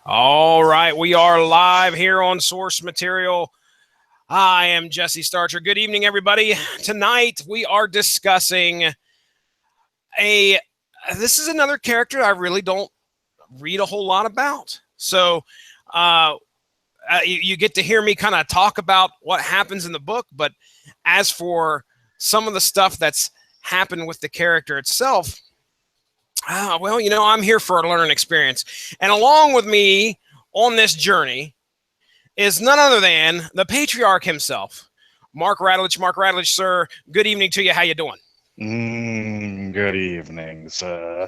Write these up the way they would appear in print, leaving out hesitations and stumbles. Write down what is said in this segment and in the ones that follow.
All right, we are live here on Source Material. I am Jesse Starcher. Good evening, everybody. Tonight we are discussing this is another character I really don't read a whole lot about. So you get to hear me kind of talk about what happens in the book, but as for some of the stuff that's happened with the character itself, well, I'm here for a learning experience. And along with me on this journey is none other than the patriarch himself, Mark Radulich. Mark Radulich, sir, good evening to you. How you doing? Good evening, sir.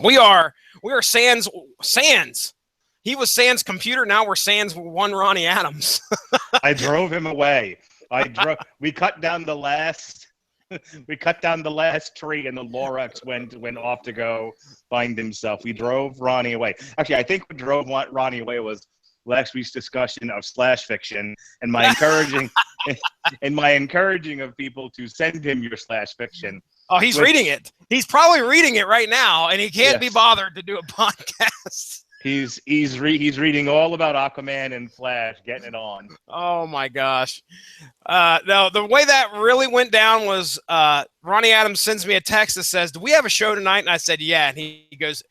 We are Sans. He was Sans computer. Now we're Sans one Ronnie Adams. I drove him away. We cut down the last tree, and the Lorax went off to go find himself. We drove Ronnie away. Actually, I think what drove Ronnie away was last week's discussion of slash fiction and my encouraging of people to send him your slash fiction. Oh, he's reading it. He's probably reading it right now, and he can't be bothered to do a podcast. He's reading all about Aquaman and Flash, getting it on. Oh my gosh! No, the way that really went down was Ronnie Adams sends me a text that says, "Do we have a show tonight?" And I said, "Yeah." And he goes,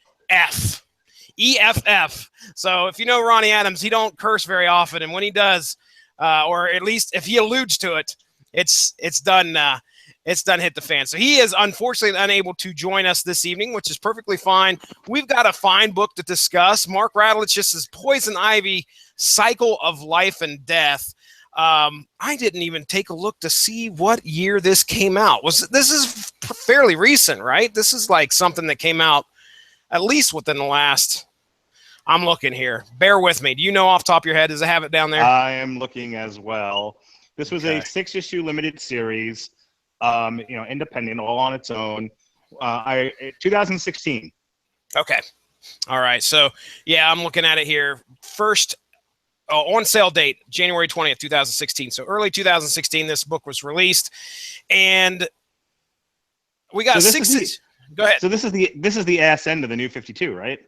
EFF. So if you know Ronnie Adams, he don't curse very often, and when he does, or at least if he alludes to it, it's done. It's done hit the fan. So he is unfortunately unable to join us this evening, which is perfectly fine. We've got a fine book to discuss. Mark Radulich's Poison Ivy, Cycle of Life and Death. I didn't even take a look to see what year this came out. This is fairly recent, right? This is like something that came out at least within the last, I'm looking here. Bear with me. Do you know off the top of your head? Does it have it down there? I am looking as well. This was a 6-issue limited series. Independent, all on its own. 2016. Okay. All right. So, yeah, I'm looking at it here. First on sale date, January 20th, 2016. So early 2016, this book was released. And we got Go ahead. So this is the ass end of the New 52, right?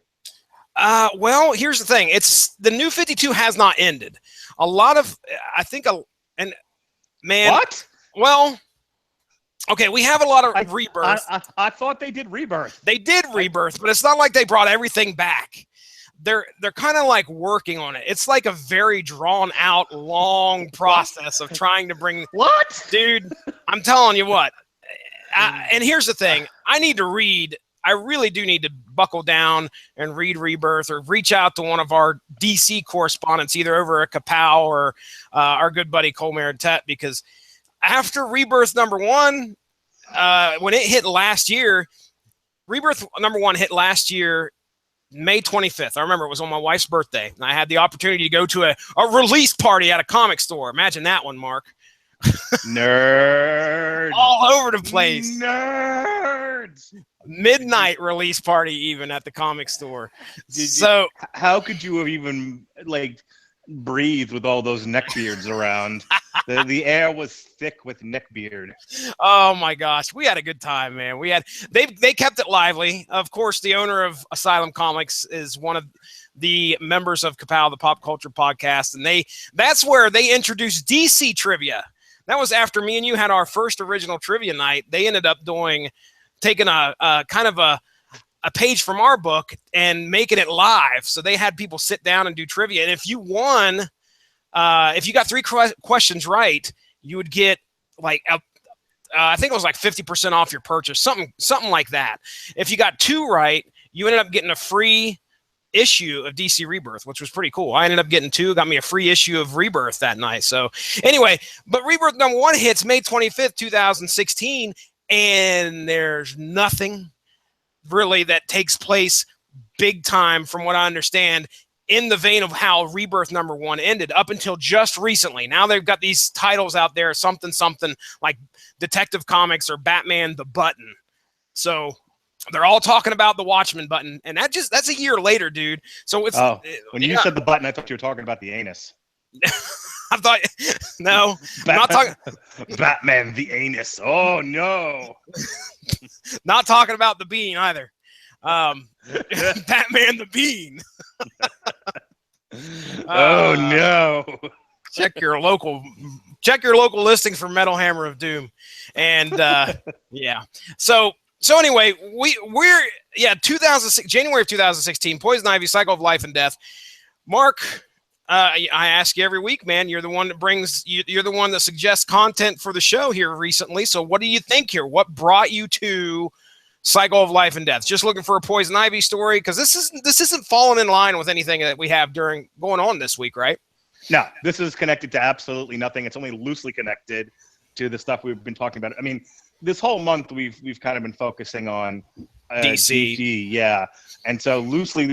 Well, here's the thing. It's the New 52 has not ended. What? Well, okay, we have a lot of rebirth. I thought they did rebirth. They did rebirth, but it's not like they brought everything back. They're kind of like working on it. It's like a very drawn out, long process of trying to bring. What, dude? I'm telling you what. And here's the thing: I need to read. I really do need to buckle down and read Rebirth, or reach out to one of our DC correspondents, either over at Kapow or our good buddy Cole Maritet, because after Rebirth #1, when it hit last year, Rebirth #1 hit last year, May 25th. I remember it was on my wife's birthday, and I had the opportunity to go to a release party at a comic store. Imagine that one, Mark. Nerd. All over the place. Nerds. Midnight release party even at the comic store. How could you have even breathe with all those neckbeards around? The air was thick with neckbeard. Oh my gosh, we had a good time, man. They kept it lively. Of course, the owner of Asylum Comics is one of the members of Kapow, the Pop Culture Podcast, and that's where they introduced DC trivia. That was after me and you had our first original trivia night. They ended up taking a kind of a page from our book and making it live. So they had people sit down and do trivia. And if you won, if you got 3 questions right, you would get I think it was like 50% off your purchase, something like that. If you got 2 right, you ended up getting a free issue of DC Rebirth, which was pretty cool. I ended up getting 2, got me a free issue of Rebirth that night. So anyway, but Rebirth #1 hits May 25th, 2016, and there's nothing really that takes place big time, from what I understand, in the vein of how Rebirth #1 ended up until just recently. Now they've got these titles out there, something like Detective Comics or Batman the Button. So they're all talking about the Watchmen button, and that's a year later, dude. So it's when you said the button, I thought you were talking about the anus. I thought, no, I'm not talking. Batman the anus. Oh no, not talking about the bean either. Batman the Bean. Oh no. Check your local listings for Metal Hammer of Doom. And yeah. So anyway, we're 2006 January of 2016, Poison Ivy, Cycle of Life and Death. Mark, I ask you every week, man. You're the one that brings you're the one that suggests content for the show here recently. So what do you think here? What brought you to Cycle of Life and Death? Just looking for a Poison Ivy story? Because this isn't falling in line with anything that we have going on this week, right? No, this is connected to absolutely nothing. It's only loosely connected to the stuff we've been talking about. I mean, this whole month we've kind of been focusing on DC, yeah. And so loosely,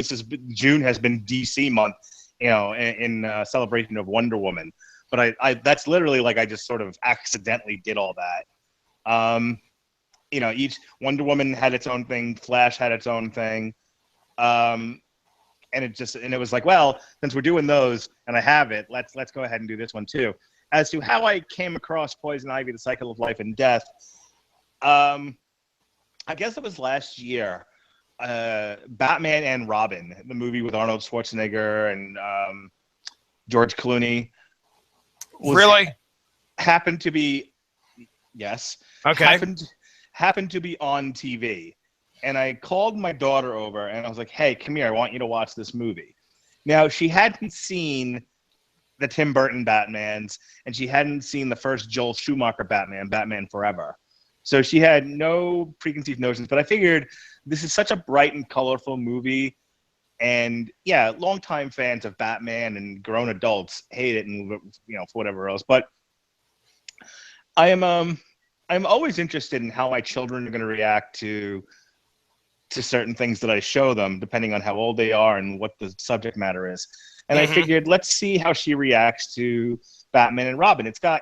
June has been DC month, in celebration of Wonder Woman. But I that's literally like I just sort of accidentally did all that. Each Wonder Woman had its own thing, Flash had its own thing. And it was like, well, since we're doing those and I have it, let's go ahead and do this one too. As to how I came across Poison Ivy, the Cycle of Life and Death, I guess it was last year. Batman and Robin, the movie with Arnold Schwarzenegger and George Clooney. Really? Happened to be, yes. Okay. Happened to be on TV. And I called my daughter over and I was like, hey, come here. I want you to watch this movie. Now, she hadn't seen the Tim Burton Batmans and she hadn't seen the first Joel Schumacher Batman Forever. So she had no preconceived notions. But I figured this is such a bright and colorful movie. And yeah, longtime fans of Batman and grown adults hate it and, for whatever else. But I'm always interested in how my children are going to react to certain things that I show them, depending on how old they are and what the subject matter is. And I figured, let's see how she reacts to Batman and Robin. It's got,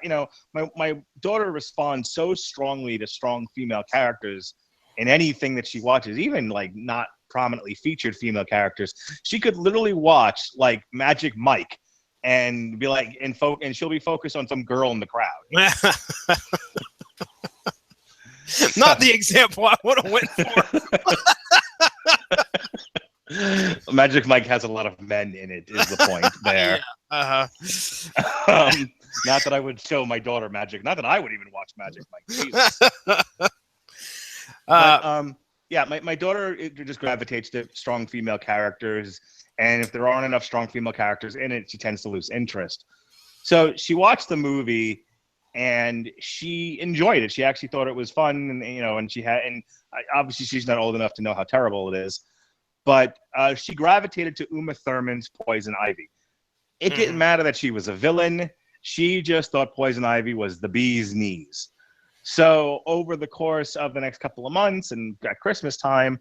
my daughter responds so strongly to strong female characters in anything that she watches, even like not prominently featured female characters. She could literally watch like Magic Mike and be like, and she'll be focused on some girl in the crowd. Not the example I would have went for. Magic Mike has a lot of men in it, is the point there. Yeah. Not that I would show my daughter Magic. Not that I would even watch Magic Mike. Jesus. My daughter just gravitates to strong female characters. And if there aren't enough strong female characters in it, she tends to lose interest. So she watched the movie and she enjoyed it. She actually thought it was fun, and obviously she's not old enough to know how terrible it is, but she gravitated to Uma Thurman's Poison Ivy. It didn't matter that she was a villain. She just thought Poison Ivy was the bee's knees. So over the course of the next couple of months and at Christmas time,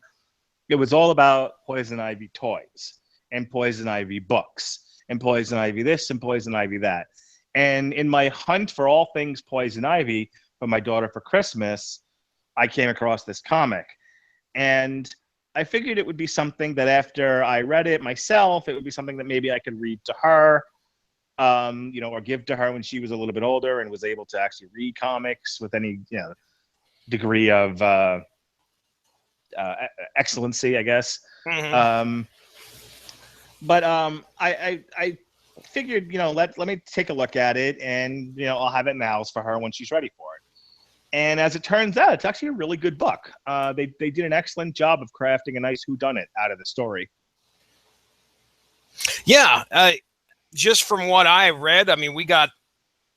it was all about Poison Ivy toys and Poison Ivy books and Poison Ivy this and Poison Ivy that. And in my hunt for all things Poison Ivy for my daughter for Christmas, I came across this comic. And I figured it would be something that after I read it myself, it would be something that maybe I could read to her, or give to her when she was a little bit older and was able to actually read comics with any, degree of excellency, I guess. I figured, let me take a look at it and, I'll have it in the house for her when she's ready for it. And as it turns out, it's actually a really good book. They did an excellent job of crafting a nice whodunit out of the story. Yeah. Just from what I read, I mean, we got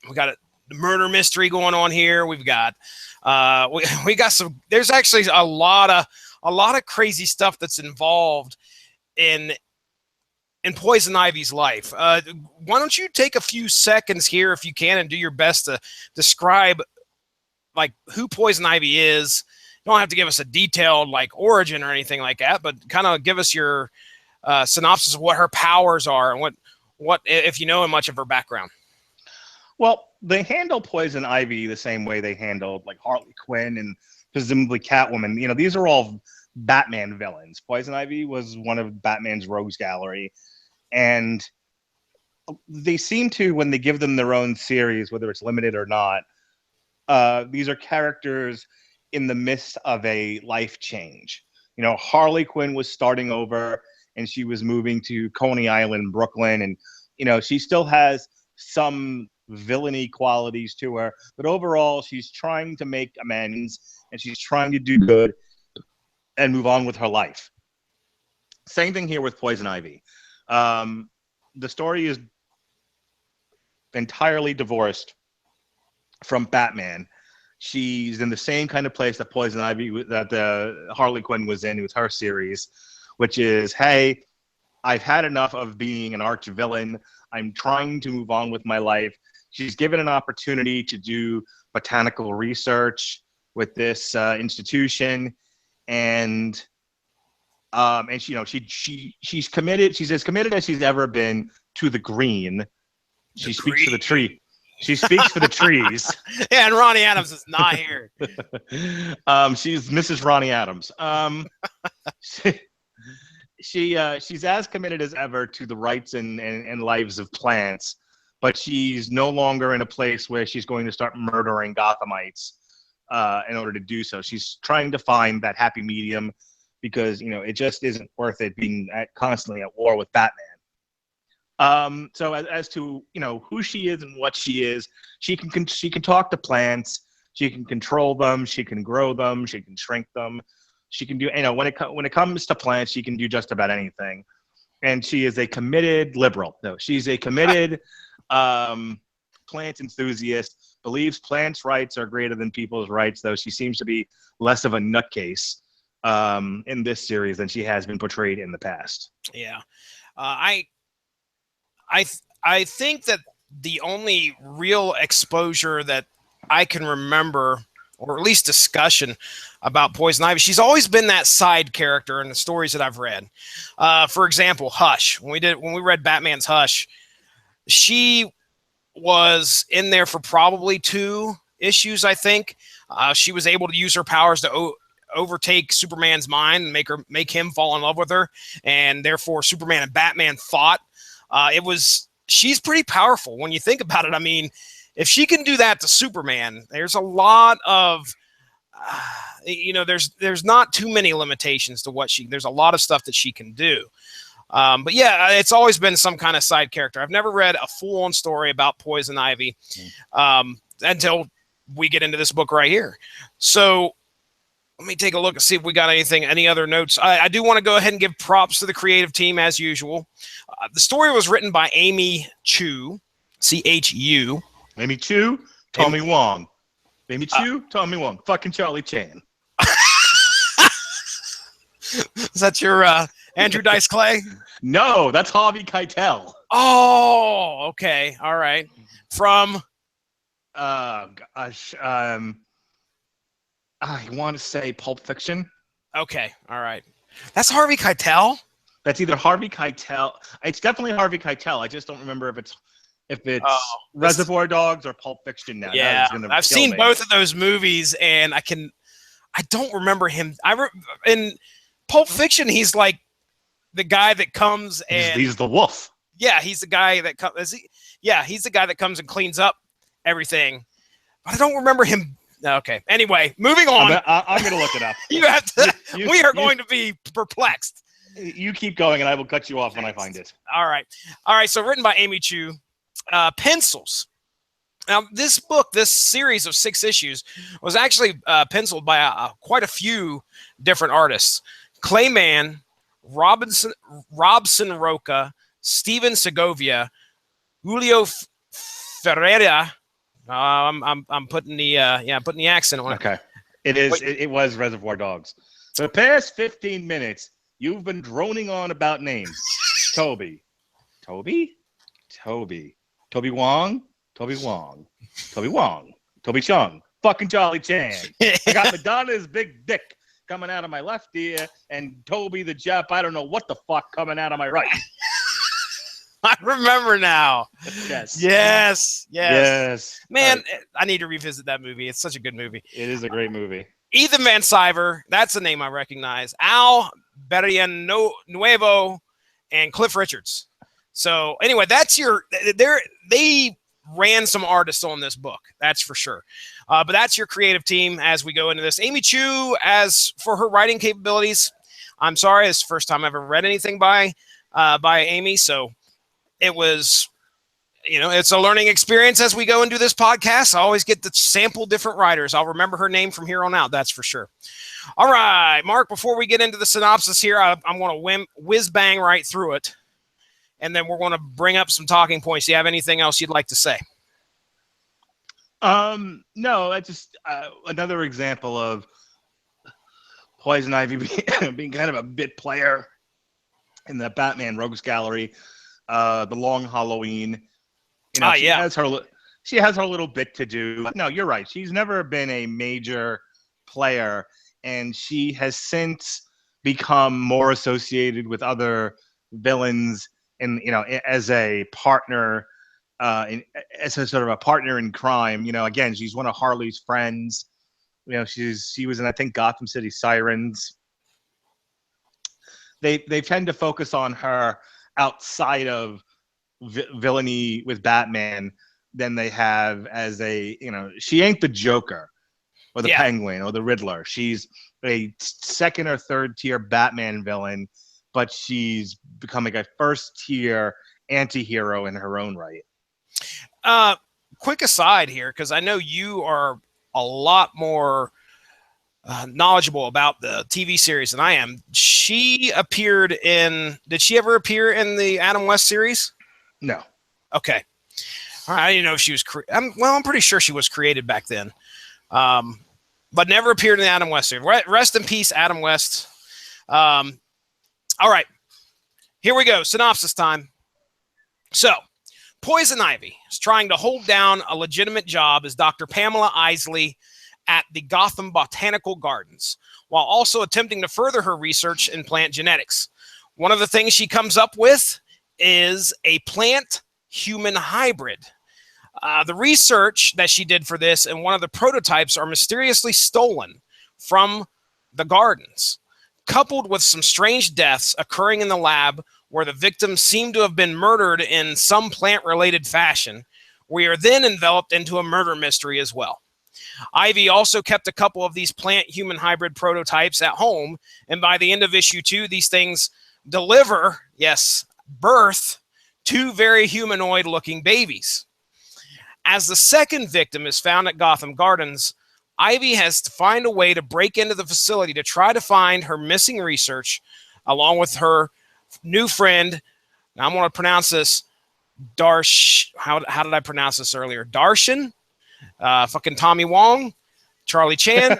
a murder mystery going on here. We've got, we got some, there's actually a lot of crazy stuff that's involved in Poison Ivy's life. Why don't you take a few seconds here, if you can, and do your best to describe like who Poison Ivy is. You don't have to give us a detailed like origin or anything like that, but kind of give us your synopsis of what her powers are and what if you know much of her background. Well, they handle Poison Ivy the same way they handled like Harley Quinn and presumably Catwoman. These are all Batman villains. Poison Ivy was one of Batman's rogues gallery. And they seem to, when they give them their own series, whether it's limited or not, these are characters in the midst of a life change. Harley Quinn was starting over and she was moving to Coney Island, Brooklyn. And, she still has some villainy qualities to her. But overall, she's trying to make amends and she's trying to do good and move on with her life. Same thing here with Poison Ivy. The story is entirely divorced from Batman. She's in the same kind of place that Poison Ivy, that Harley Quinn was in with her series, which is, hey, I've had enough of being an arch villain. I'm trying to move on with my life. She's given an opportunity to do botanical research with this institution, and she's committed. She's as committed as she's ever been to the green. She speaks for the tree. She speaks for the trees. Yeah, and Ronnie Adams is not here. She's Mrs. Ronnie Adams. She's as committed as ever to the rights and lives of plants, but she's no longer in a place where she's going to start murdering Gothamites in order to do so. She's trying to find that happy medium because it just isn't worth it being constantly at war with Batman. So as to who she is and what she is, she can talk to plants, she can control them, she can grow them, she can shrink them, she can do when it comes to plants, she can do just about anything. And she is a committed liberal. No, she's a committed plant enthusiast, believes plants' rights are greater than people's rights, though she seems to be less of a nutcase in this series than she has been portrayed in the past. Yeah. I think that the only real exposure that I can remember, or at least discussion about Poison Ivy, she's always been that side character in the stories that I've read. For example, Hush. When we read Batman's Hush, she was in there for probably 2 issues, I think. She was able to use her powers to overtake Superman's mind and make him fall in love with her, and therefore Superman and Batman fought. She's pretty powerful when you think about it. I mean, if she can do that to Superman, there's a lot of, there's not too many limitations to there's a lot of stuff that she can do. But yeah, it's always been some kind of side character. I've never read a full-on story about Poison Ivy until we get into this book right here. So let me take a look and see if we got any other notes. I do want to go ahead and give props to the creative team as usual. The story was written by Amy Chu, C-H-U. Amy Chu, Tommy Wong. Amy Chu, Tommy Wong. Fucking Charlie Chan. Is that your Andrew Dice Clay? No, that's Harvey Keitel. Oh, okay. All right. From? I want to say Pulp Fiction. Okay. All right. That's Harvey Keitel? That's either Harvey Keitel. It's definitely Harvey Keitel. I just don't remember if it's Reservoir Dogs or Pulp Fiction now. Yeah, I've seen both of those movies, and I don't remember him. In Pulp Fiction, he's like the guy that comes and he's the wolf. Yeah, he's the guy that comes. Yeah, he's the guy that comes and cleans up everything. But I don't remember him. Okay. Anyway, moving on. I'm going to look it up. You have to. We are going to be perplexed. You keep going, and I will cut you off when I find it. All right. So written by Amy Chu. Pencils. Now, this series of 6 issues was actually penciled by quite a few different artists. Clayman, Robson Roca, Steven Segovia, Julio Ferreira. I'm putting the accent on it. Okay. It was Reservoir Dogs. For the past 15 minutes, you've been droning on about names. Toby Wong, Toby Chung, fucking Charlie Chan. I got Madonna's big dick coming out of my left ear, and Toby the Jeff, I don't know what the fuck, coming out of my right. I remember now. Yes. Man, I need to revisit that movie. It's such a good movie. It is a great movie. Ethan Van Sciver, that's a name I recognize. Al Berrienuevo and Cliff Richards. So anyway, they ran some artists on this book, that's for sure. But that's your creative team as we go into this. Amy Chu, as for her writing capabilities, I'm sorry, it's the first time I've ever read anything by Amy, so it was, it's a learning experience as we go and do this podcast. I always get to sample different writers. I'll remember her name from here on out, that's for sure. All right, Mark, before we get into the synopsis here, I'm going to whiz bang right through it, and then we're going to bring up some talking points. Do you have anything else you'd like to say? No, that's just another example of Poison Ivy being kind of a bit player in the Batman Rogues Gallery, the Long Halloween. She has her little bit to do. No, you're right. She's never been a major player, and she has since become more associated with other villains, and as a partner. As a sort of a partner in crime, again, she's one of Harley's friends. She was in, I think, Gotham City Sirens. They tend to focus on her outside of villainy with Batman than they have as she ain't the Joker or the Penguin or the Riddler. She's a second or third tier Batman villain, but she's becoming a first tier anti-hero in her own right. Quick aside here, because I know you are a lot more knowledgeable about the TV series than I am. Did she ever appear in the Adam West series? No. Okay. All right. I didn't know if she was I'm pretty sure she was created back then, but never appeared in the Adam West series. Rest in peace, Adam West. All right. Here we go. Synopsis time. So, Poison Ivy is trying to hold down a legitimate job as Dr. Pamela Isley at the Gotham Botanical Gardens, while also attempting to further her research in plant genetics. One of the things she comes up with is a plant-human hybrid. The research that she did for this and one of the prototypes are mysteriously stolen from the gardens, coupled with some strange deaths occurring in the lab where the victims seem to have been murdered in some plant-related fashion. We are then enveloped into a murder mystery as well. Ivy also kept a couple of these plant-human hybrid prototypes at home, and by the end of issue 2, these things birth 2 very humanoid-looking babies. As the second victim is found at Gotham Gardens, Ivy has to find a way to break into the facility to try to find her missing research, along with her new friend. Now I'm going to pronounce this how did I pronounce this earlier? Darshan, fucking Tommy Wong, Charlie Chan,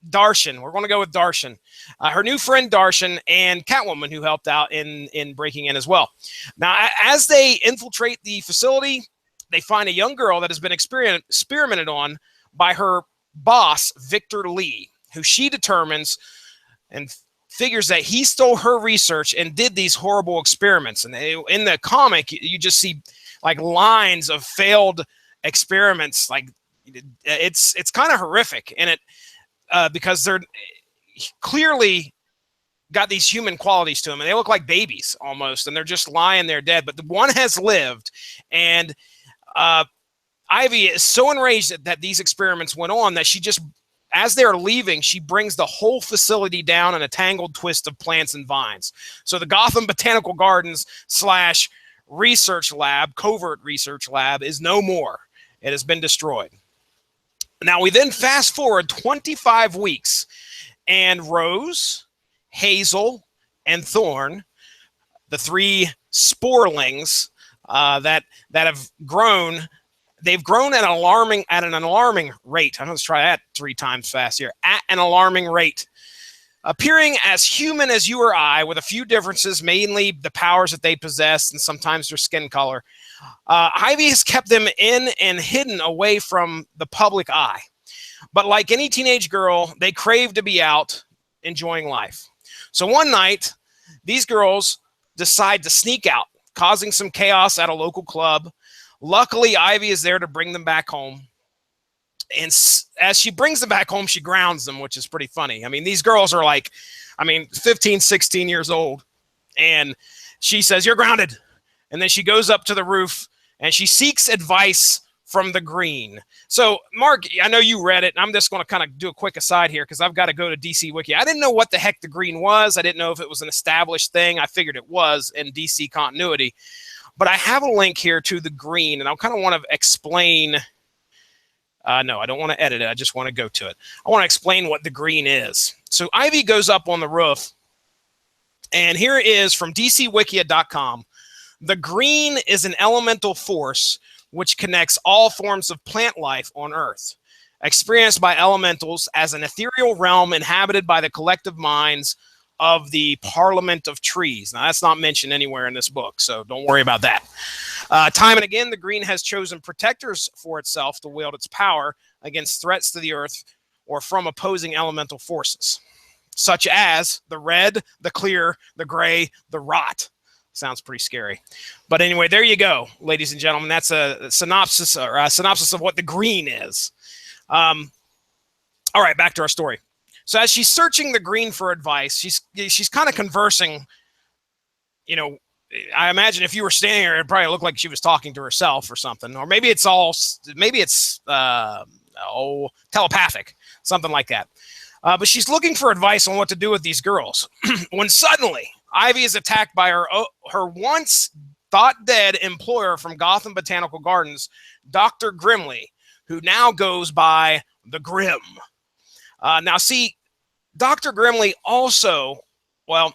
Darshan. We're going to go with Darshan. Her new friend Darshan and Catwoman, who helped out in breaking in as well. Now, as they infiltrate the facility, they find a young girl that has been experimented on by her boss, Victor Lee, who she determines and figures that he stole her research and did these horrible experiments. And in the comic, you just see like lines of failed experiments. Like it's kind of horrific in it because they're clearly got these human qualities to them, and they look like babies almost, and they're just lying there dead. But the one has lived, and Ivy is so enraged that these experiments went on that she just, as they're leaving, she brings the whole facility down in a tangled twist of plants and vines. So the Gotham Botanical Gardens / research lab, covert research lab, is no more. It has been destroyed. Now we then fast forward 25 weeks, and Rose, Hazel, and Thorn, the 3 sporelings that have grown. They've grown at an alarming rate. I'm going to try that 3 times fast here. At an alarming rate. Appearing as human as you or I, with a few differences, mainly the powers that they possess and sometimes their skin color. Ivy has kept them in and hidden away from the public eye. But like any teenage girl, they crave to be out enjoying life. So one night, these girls decide to sneak out, causing some chaos at a local club. Luckily, Ivy is there to bring them back home. And as she brings them back home, she grounds them, which is pretty funny. I mean, these girls are 15, 16 years old. And she says, "You're grounded." And then she goes up to the roof and she seeks advice from the Green. So, Mark, I know you read it, and I'm just going to kind of do a quick aside here because I've got to go to DC Wiki. I didn't know what the heck the Green was. I didn't know if it was an established thing. I figured it was in DC continuity. But I have a link here to the Green, and I kind of want to explain. No, I don't want to edit it. I just want to go to it. I want to explain what the Green is. So Ivy goes up on the roof, and here it is from DCWikia.com. The Green is an elemental force which connects all forms of plant life on Earth, experienced by elementals as an ethereal realm inhabited by the collective minds of the Parliament of Trees. Now, that's not mentioned anywhere in this book, so don't worry about that. Time and again, the Green has chosen protectors for itself to wield its power against threats to the Earth or from opposing elemental forces, such as the red, the clear, the gray, the rot. Sounds pretty scary. But anyway, there you go, ladies and gentlemen. That's a synopsis of what the Green is. All right, back to our story. So as she's searching the Green for advice, she's kind of conversing. You know, I imagine if you were standing there, it'd probably look like she was talking to herself or something. Or maybe it's telepathic, something like that. But she's looking for advice on what to do with these girls. When suddenly Ivy is attacked by her once thought dead employer from Gotham Botanical Gardens, Dr. Grimley, who now goes by the Grim. Now, see, Dr. Grimley also, well,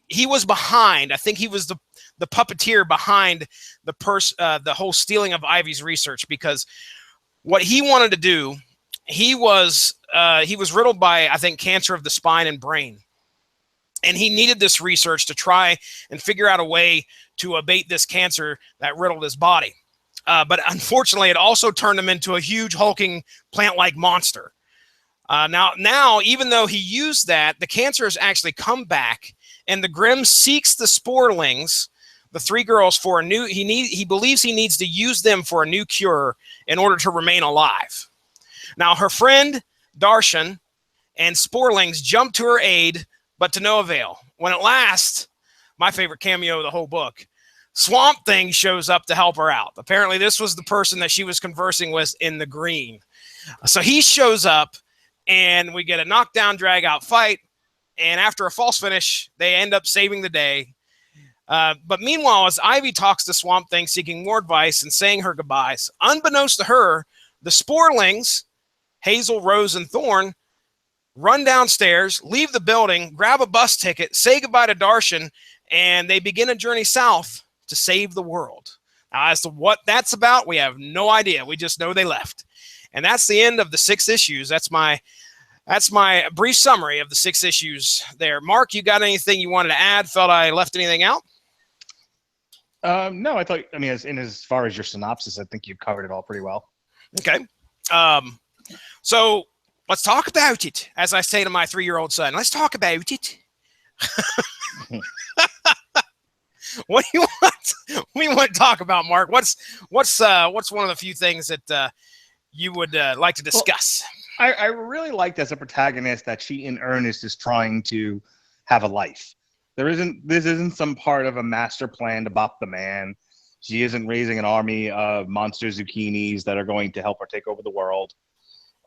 he was behind. I think he was the puppeteer behind the whole stealing of Ivy's research, because what he wanted to do, he was riddled by, I think, cancer of the spine and brain. And he needed this research to try and figure out a way to abate this cancer that riddled his body. But unfortunately, it also turned him into a huge hulking plant-like monster. Now, even though he used that, the cancer has actually come back, and the Grim seeks the Sporlings, the three girls, for a new. He believes he needs to use them for a new cure in order to remain alive. Now, her friend Darshan and Sporlings jump to her aid, but to no avail. When at last, my favorite cameo of the whole book, Swamp Thing shows up to help her out. Apparently, this was the person that she was conversing with in the Green. So he shows up, and we get a knockdown, drag-out fight. And after a false finish, they end up saving the day. But meanwhile, as Ivy talks to Swamp Thing, seeking more advice and saying her goodbyes, unbeknownst to her, the Sporlings, Hazel, Rose, and Thorn, run downstairs, leave the building, grab a bus ticket, say goodbye to Darshan, and they begin a journey south to save the world. Now, as to what that's about, we have no idea. We just know they left. And that's the end of the 6 issues. That's my brief summary of the 6 issues there. Mark, you got anything you wanted to add? Felt I left anything out? No, as far as your synopsis, I think you covered it all pretty well. Okay. So let's talk about it, as I say to my 3-year-old son. Let's talk about it. What do you want to talk about, Mark? What's one of the few things that you would like to discuss? Well, I really liked as a protagonist that she in earnest is trying to have a life. This isn't some part of a master plan to bop the man. She isn't raising an army of monster zucchinis that are going to help her take over the world.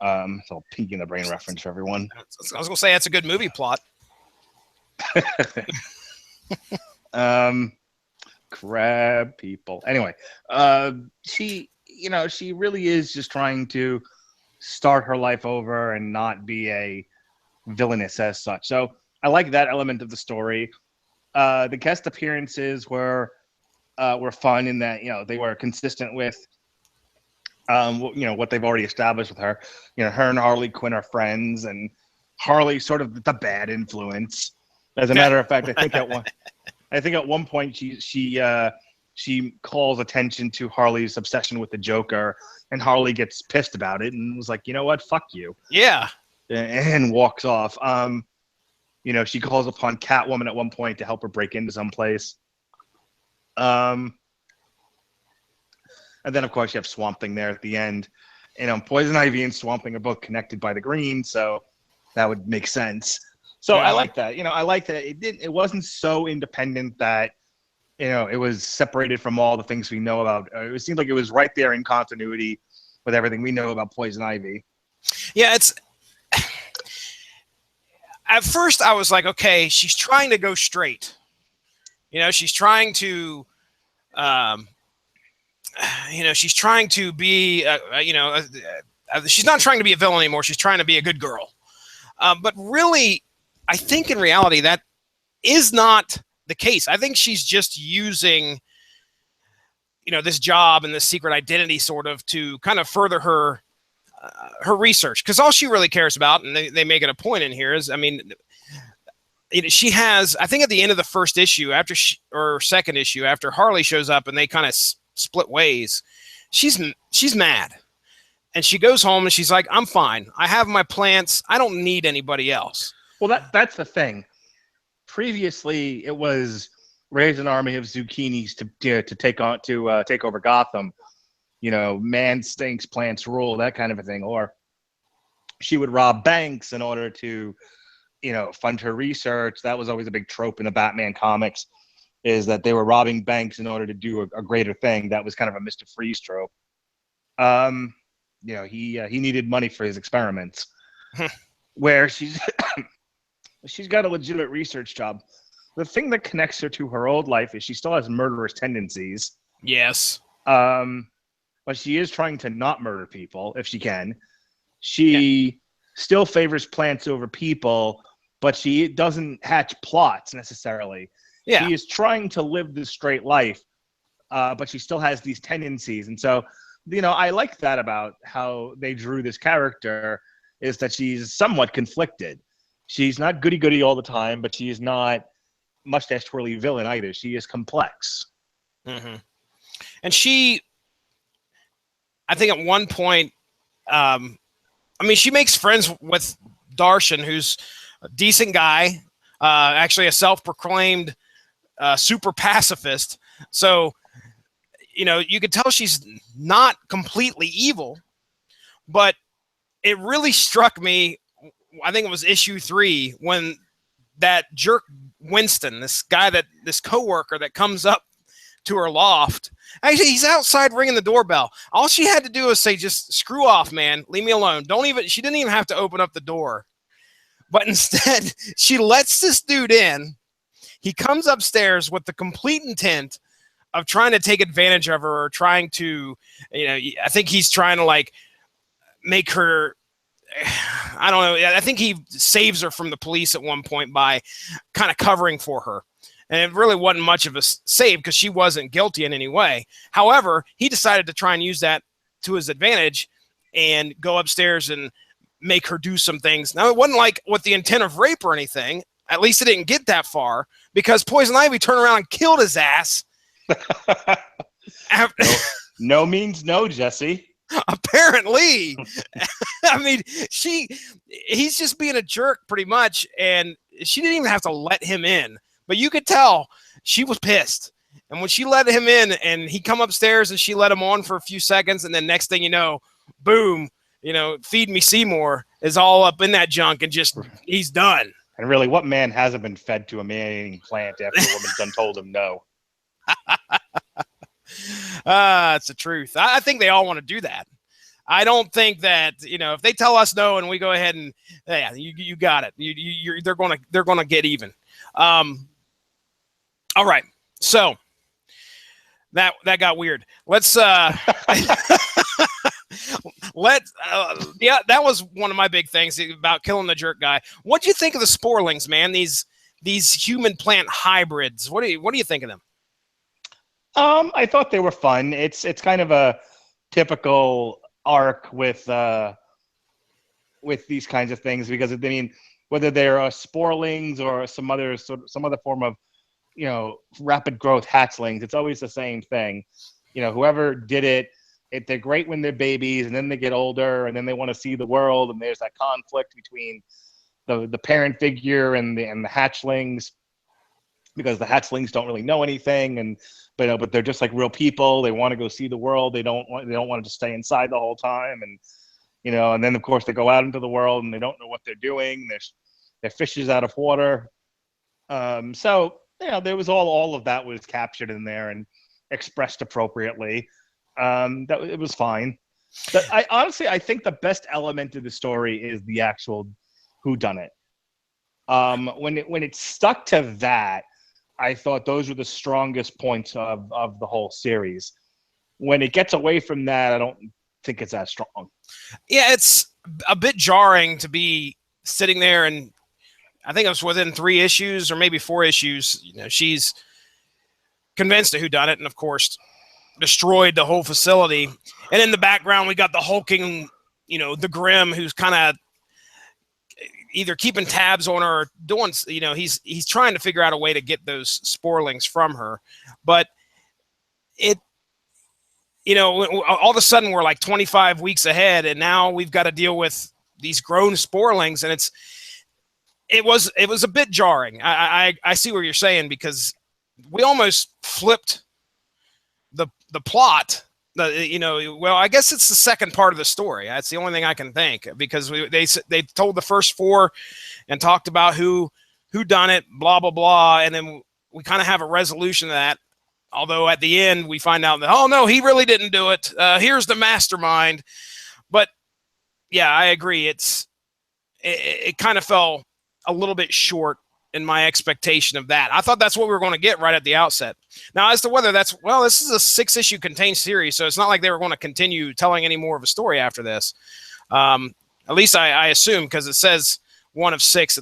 So Pinky in the Brain reference for everyone. I was going to say that's a good movie plot. Crab people. Anyway, she really is just trying to start her life over and not be a villainess as such. So I like that element of the story. The guest appearances were fun in that, they were consistent with what they've already established with her. Her and Harley Quinn are friends, and Harley's sort of the bad influence. As a matter of fact, I think at one point she calls attention to Harley's obsession with the Joker, and Harley gets pissed about it and was like, you know what, fuck you. Yeah. And walks off. She calls upon Catwoman at one point to help her break into someplace. And then, of course, you have Swamp Thing there at the end. Poison Ivy and Swamp Thing are both connected by the Green, so that would make sense. So yeah. I like that. I like that it wasn't so independent that it was separated from all the things we know about. It seemed like it was right there in continuity with everything we know about Poison Ivy. Yeah, it's at first I was like, okay, she's trying to go straight. She's trying to, um, she's trying to be, she's not trying to be a villain anymore. She's trying to be a good girl. But really, I think in reality that is not the case. I think she's just using, this job and this secret identity sort of to kind of further her research. Because all she really cares about, and they make it a point in here, is, she has, I think at the end of the first issue, or second issue, after Harley shows up and they kind of split ways, she's mad. And she goes home and she's like, I'm fine. I have my plants. I don't need anybody else. Well, that's the thing. Previously, it was raise an army of zucchinis to take over Gotham. Man stinks, plants rule, that kind of a thing. Or she would rob banks in order to, fund her research. That was always a big trope in the Batman comics, is that they were robbing banks in order to do a greater thing. That was kind of a Mr. Freeze trope. He needed money for his experiments. Where she's got a legitimate research job. The thing that connects her to her old life is she still has murderous tendencies. Yes. But she is trying to not murder people if she can. She still favors plants over people, but she doesn't hatch plots necessarily. Yeah. She is trying to live this straight life, but she still has these tendencies. And so, I like that about how they drew this character, is that she's somewhat conflicted. She's not goody-goody all the time, but she is not mustache twirly villain either. She is complex. Mm-hmm. And she, I think at one point, she makes friends with Darshan, who's a decent guy, actually a self-proclaimed super pacifist. So, you could tell she's not completely evil, but it really struck me, I think it was issue 3, when that jerk Winston, this coworker that comes up to her loft, actually he's outside ringing the doorbell. All she had to do was say, just screw off, man, leave me alone. She didn't even have to open up the door. But instead, she lets this dude in. He comes upstairs with the complete intent of trying to take advantage of her, or trying to, I think he's trying to make her, I don't know. I think he saves her from the police at one point by kind of covering for her. And it really wasn't much of a save because she wasn't guilty in any way. However, he decided to try and use that to his advantage and go upstairs and make her do some things. Now, it wasn't with the intent of rape or anything. At least it didn't get that far, because Poison Ivy turned around and killed his ass. No means no, Jesse. Apparently. He's just being a jerk pretty much, and she didn't even have to let him in. But you could tell she was pissed. And when she let him in and he come upstairs and she let him on for a few seconds, and then next thing you know, boom, Feed Me Seymour is all up in that junk, and just he's done. And really, what man hasn't been fed to a man-eating plant after a woman's done told him no? It's the truth. I think they all want to do that. I don't think that, if they tell us no and we go ahead and you got it. They're gonna get even. All right. So that got weird. Let's that was one of my big things about killing the jerk guy. What'd you think of the Sporlings, man? These human plant hybrids. What do you think of them? I thought they were fun. It's kind of a typical arc with these kinds of things, because whether they're Sporlings or some other form of rapid growth hatchlings, it's always the same thing. Whoever did it, they're great when they're babies, and then they get older, and then they want to see the world, and there's that conflict between the parent figure and the hatchlings, because the hatchlings don't really know anything, but they're just like real people. They want to go see the world. They don't want to just stay inside the whole time, and then of course they go out into the world and they don't know what they're doing. They're fishes out of water. So there was all of that was captured in there and expressed appropriately. That it was fine. But I think the best element of the story is the actual whodunit. When it stuck to that, I thought those were the strongest points of the whole series. When it gets away from that, I don't think it's as strong. Yeah, it's a bit jarring to be sitting there, and I think it was within 3 issues or maybe 4 issues. She's convinced of whodunit, and of course destroyed the whole facility. And in the background, we got the hulking, the Grim, who's kind of either keeping tabs on her or doing, he's trying to figure out a way to get those sporlings from her. But all of a sudden we're like 25 weeks ahead, and now we've got to deal with these grown sporlings, and it was a bit jarring. I see what you're saying, because we almost flipped the plot. Well, I guess it's the second part of the story. That's the only thing I can think, because they told the first 4 and talked about who done it, blah blah blah, and then we kind of have a resolution of that. Although at the end we find out that, oh no, he really didn't do it. Here's the mastermind. But yeah, I agree. It kind of fell a little bit short in my expectation of that. I thought that's what we were going to get right at the outset. Now, as to whether this is a 6-issue contained series, so it's not like they were going to continue telling any more of a story after this. At least I assume, because it says 1 of 6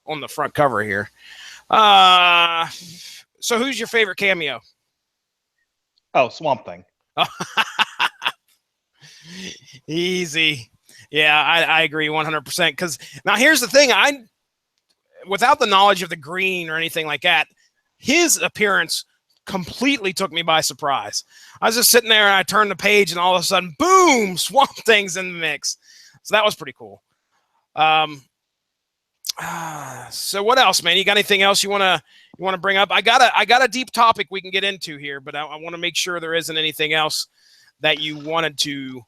on the front cover here. So who's your favorite cameo? Oh, Swamp Thing. Easy. Yeah, I agree 100%. Because now here's the thing. Without the knowledge of the Green or anything like that, his appearance completely took me by surprise. I was just sitting there and I turned the page, and all of a sudden, boom, Swamp Thing's in the mix. So that was pretty cool. So what else, man? You got anything else you want to bring up? I got a deep topic we can get into here, but I want to make sure there isn't anything else that you wanted to.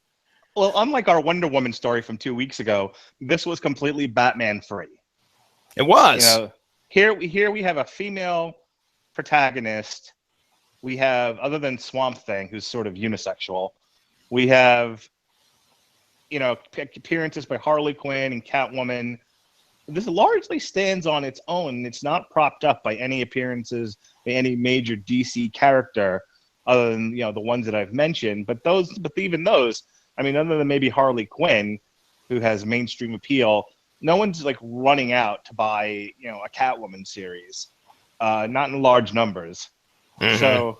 Well, unlike our Wonder Woman story from 2 weeks ago, this was completely Batman free. It was. Here we have a female protagonist. We have, other than Swamp Thing, who's sort of unisexual, we have, appearances by Harley Quinn and Catwoman. This largely stands on its own. It's not propped up by any appearances by any major DC character, other than the ones that I've mentioned. But even those, other than maybe Harley Quinn, who has mainstream appeal, no one's like running out to buy a Catwoman series, not in large numbers. Mm-hmm. So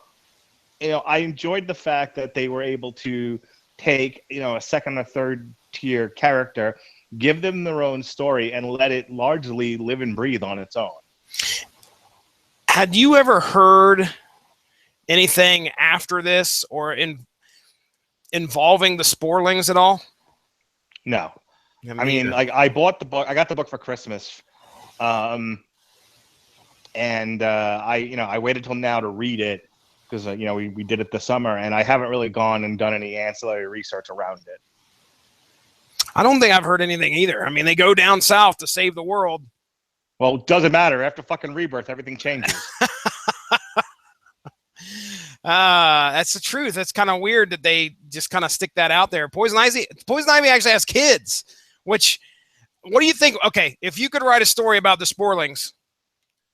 I enjoyed the fact that they were able to take a second or third tier character, give them their own story, and let it largely live and breathe on its own. Had you ever heard anything after this or involving the Sporlings at all? No. I bought the book. I got the book for Christmas, and I waited till now to read it, because we did it this summer, and I haven't really gone and done any ancillary research around it. I don't think I've heard anything either. They go down south to save the world. Well, it doesn't matter. After fucking Rebirth, everything changes. That's the truth. That's kind of weird that they just kind of stick that out there. Poison Ivy actually has kids. What do you think? Okay, if you could write a story about the Sporlings,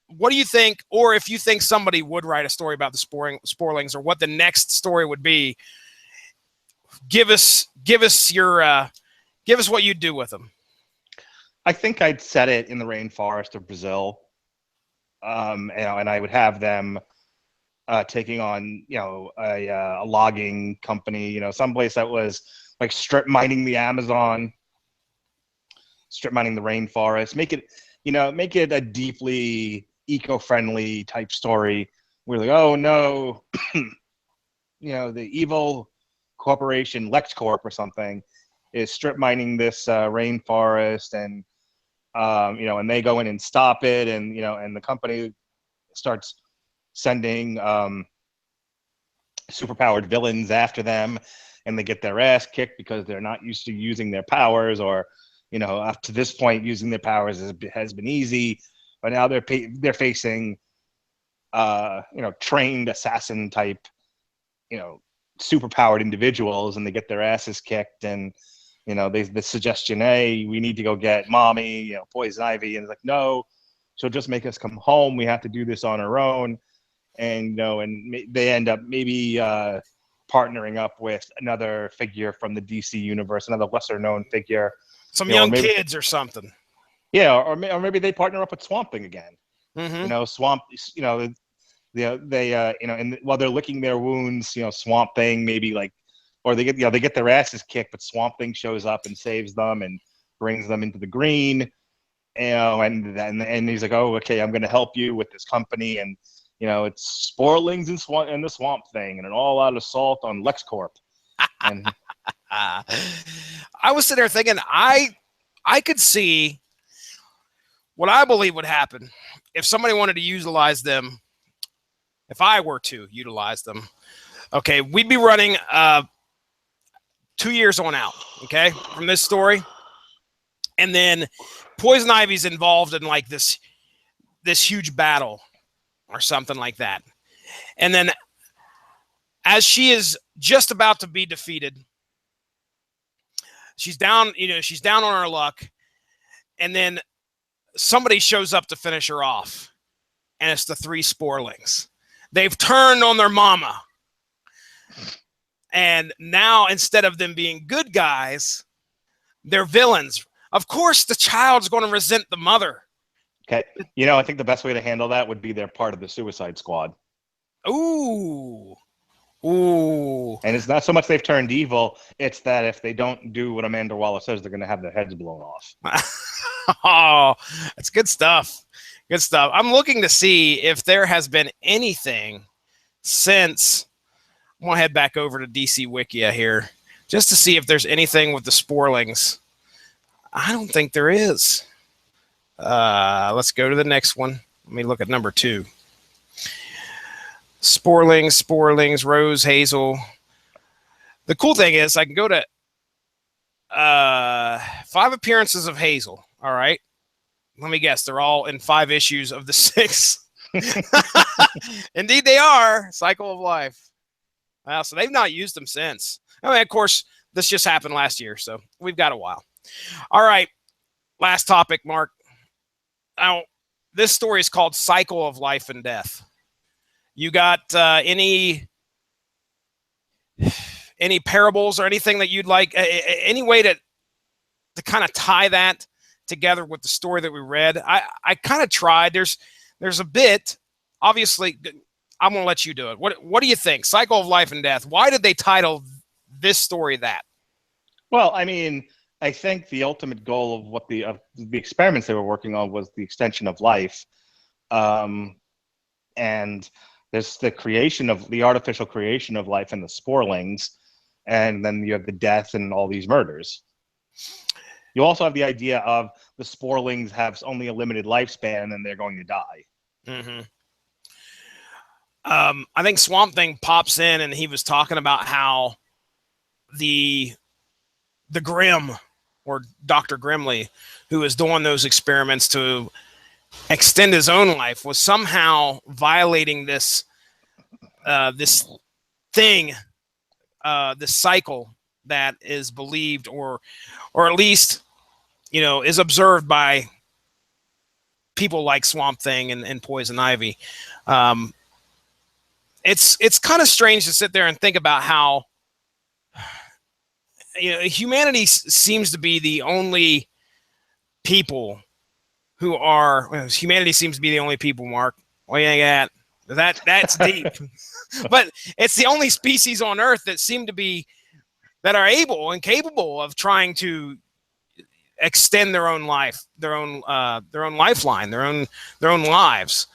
what do you think? Or if you think somebody would write a story about the Sporlings, or what the next story would be, give us what you'd do with them. I think I'd set it in the rainforest of Brazil, and I would have them taking on a logging company, someplace that was like strip mining the Amazon, strip mining the rainforest, make it a deeply eco-friendly type story. We're like, oh no, the evil corporation LexCorp or something is strip mining this rainforest, and and they go in and stop it, and and the company starts sending superpowered villains after them, and they get their ass kicked because they're not used to using their powers, or up to this point using their powers has been easy, but now they're facing trained assassin type, superpowered individuals, and they get their asses kicked, and the suggestion, hey, we need to go get mommy, Poison Ivy, and it's like, no, she'll just make us come home. We have to do this on our own, and they end up maybe partnering up with another figure from the DC universe, another lesser known figure, some young kids or something. Yeah, or maybe they partner up with Swamp Thing again. Mm-hmm. Swamp, and while they're licking their wounds, Swamp Thing maybe or they get their asses kicked, but Swamp Thing shows up and saves them and brings them into the green, and he's like, oh, okay, I'm going to help you with this company, and it's Sporlings and the Swamp Thing, and an all-out assault on LexCorp. And I was sitting there thinking, I could see what I believe would happen if somebody wanted to utilize them. If I were to utilize them, okay, we'd be running 2 years on out, okay, from this story. And then Poison Ivy's involved in like this huge battle or something like that. And then as she is just about to be defeated, she's down on her luck. And then somebody shows up to finish her off. And it's the three Sporlings. They've turned on their mama. And now, instead of them being good guys, they're villains. Of course, the child's going to resent the mother. Okay. I think the best way to handle that would be they're part of the Suicide Squad. Ooh. And it's not so much they've turned evil, it's that if they don't do what Amanda Waller says, they're going to have their heads blown off. Oh, that's good stuff. Good stuff. I'm looking to see if there has been anything since... I'm going to head back over to DC Wikia here just to see if there's anything with the Sporlings. I don't think there is. Let's go to the next one. Let me look at number 2. Sporlings, Rose, Hazel. The cool thing is I can go to 5 appearances of Hazel. All right. Let me guess. They're all in 5 issues of the 6. Indeed they are. Cycle of Life. Wow, so they've not used them since. I mean, of course, this just happened last year, so we've got a while. All right, last topic, Mark. Now, this story is called Cycle of Life and Death. You got any parables or anything that you'd like, any way to kind of tie that together with the story that we read? I kind of tried. There's a bit, obviously. I'm going to let you do it. What do you think? Cycle of Life and Death. Why did they title this story that? Well, I mean, I think the ultimate goal of what the experiments they were working on was the extension of life. And there's the artificial creation of life in the Sporlings. And then you have the death and all these murders. You also have the idea of the Sporlings have only a limited lifespan and they're going to die. Mm-hmm. I think Swamp Thing pops in and he was talking about how the Grimm or Dr. Grimley, who is doing those experiments to extend his own life, was somehow violating this thing, this cycle that is believed or at least, is observed by people like Swamp Thing and Poison Ivy. It's kind of strange to sit there and think about how humanity seems to be the only people who are. Humanity seems to be the only people, Mark. What do you think of that? That's deep. But it's the only species on Earth that seem to be that are able and capable of trying to extend their own life, their own lifeline, their own lives.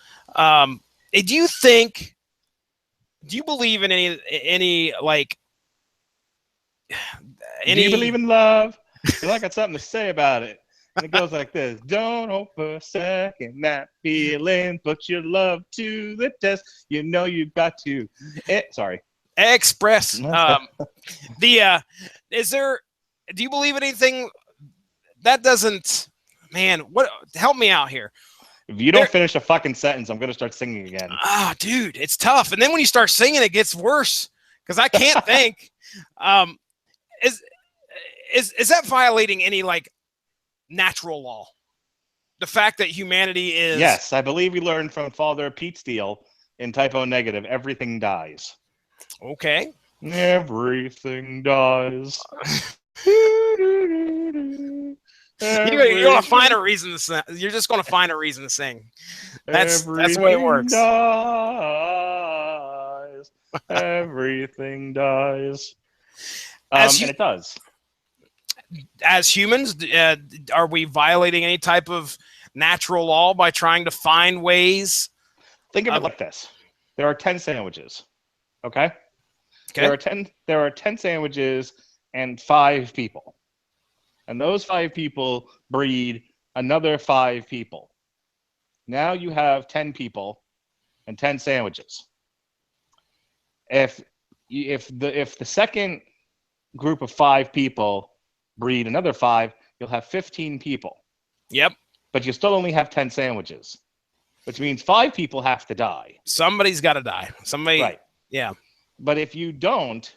Do you believe in any like? Do you believe in love? I got something to say about it. And it goes like this: don't hope for a second that feeling, put your love to the test. You've got to. Sorry. Express. Is there? Do you believe anything that doesn't? Man, what? Help me out here. If you don't finish a fucking sentence, I'm gonna start singing again. Ah, dude, it's tough. And then when you start singing, it gets worse because I can't think. Is that violating any like natural law? The fact that humanity is Yes, I believe we learned from Father Pete Steele in Typo Negative. Everything dies. okay. Everything dies. You're gonna find a reason to sing. You're just gonna find a reason to sing. That's the way it works. Dies. Everything dies. And it does. As humans, are we violating any type of natural law by trying to find ways? Think of it like this: there are 10 sandwiches. Okay. There are 10 sandwiches and 5 people. And those 5 people breed another 5 people. Now you have 10 people and 10 sandwiches. If the second group of 5 people breed another 5, you'll have 15 people. Yep. But you still only have 10 sandwiches, which means 5 people have to die. Somebody's got to die. Somebody. Right. Yeah. But if you don't,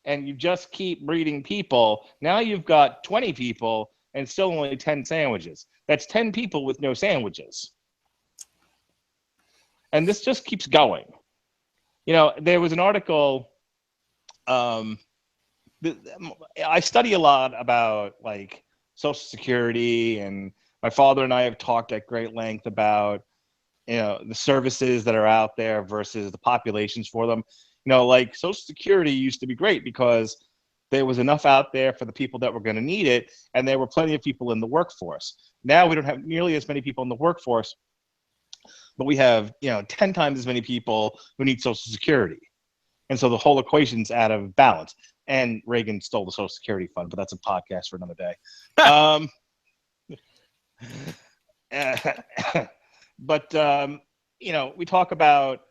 and you just keep breeding people, now you've got 20 people and still only 10 sandwiches. That's 10 people with no sandwiches. And this just keeps going. You know, there was an article, I study a lot about like Social Security, and my father and I have talked at great length about, you know, the services that are out there versus the populations for them. You know, like Social Security used to be great because there was enough out there for the people that were going to need it, and there were plenty of people in the workforce. Now we don't have nearly as many people in the workforce, but we have, you know, 10 times as many people who need Social Security. And so the whole equation's out of balance. And Reagan stole the Social Security fund, but that's a podcast for another day. You know, we talk about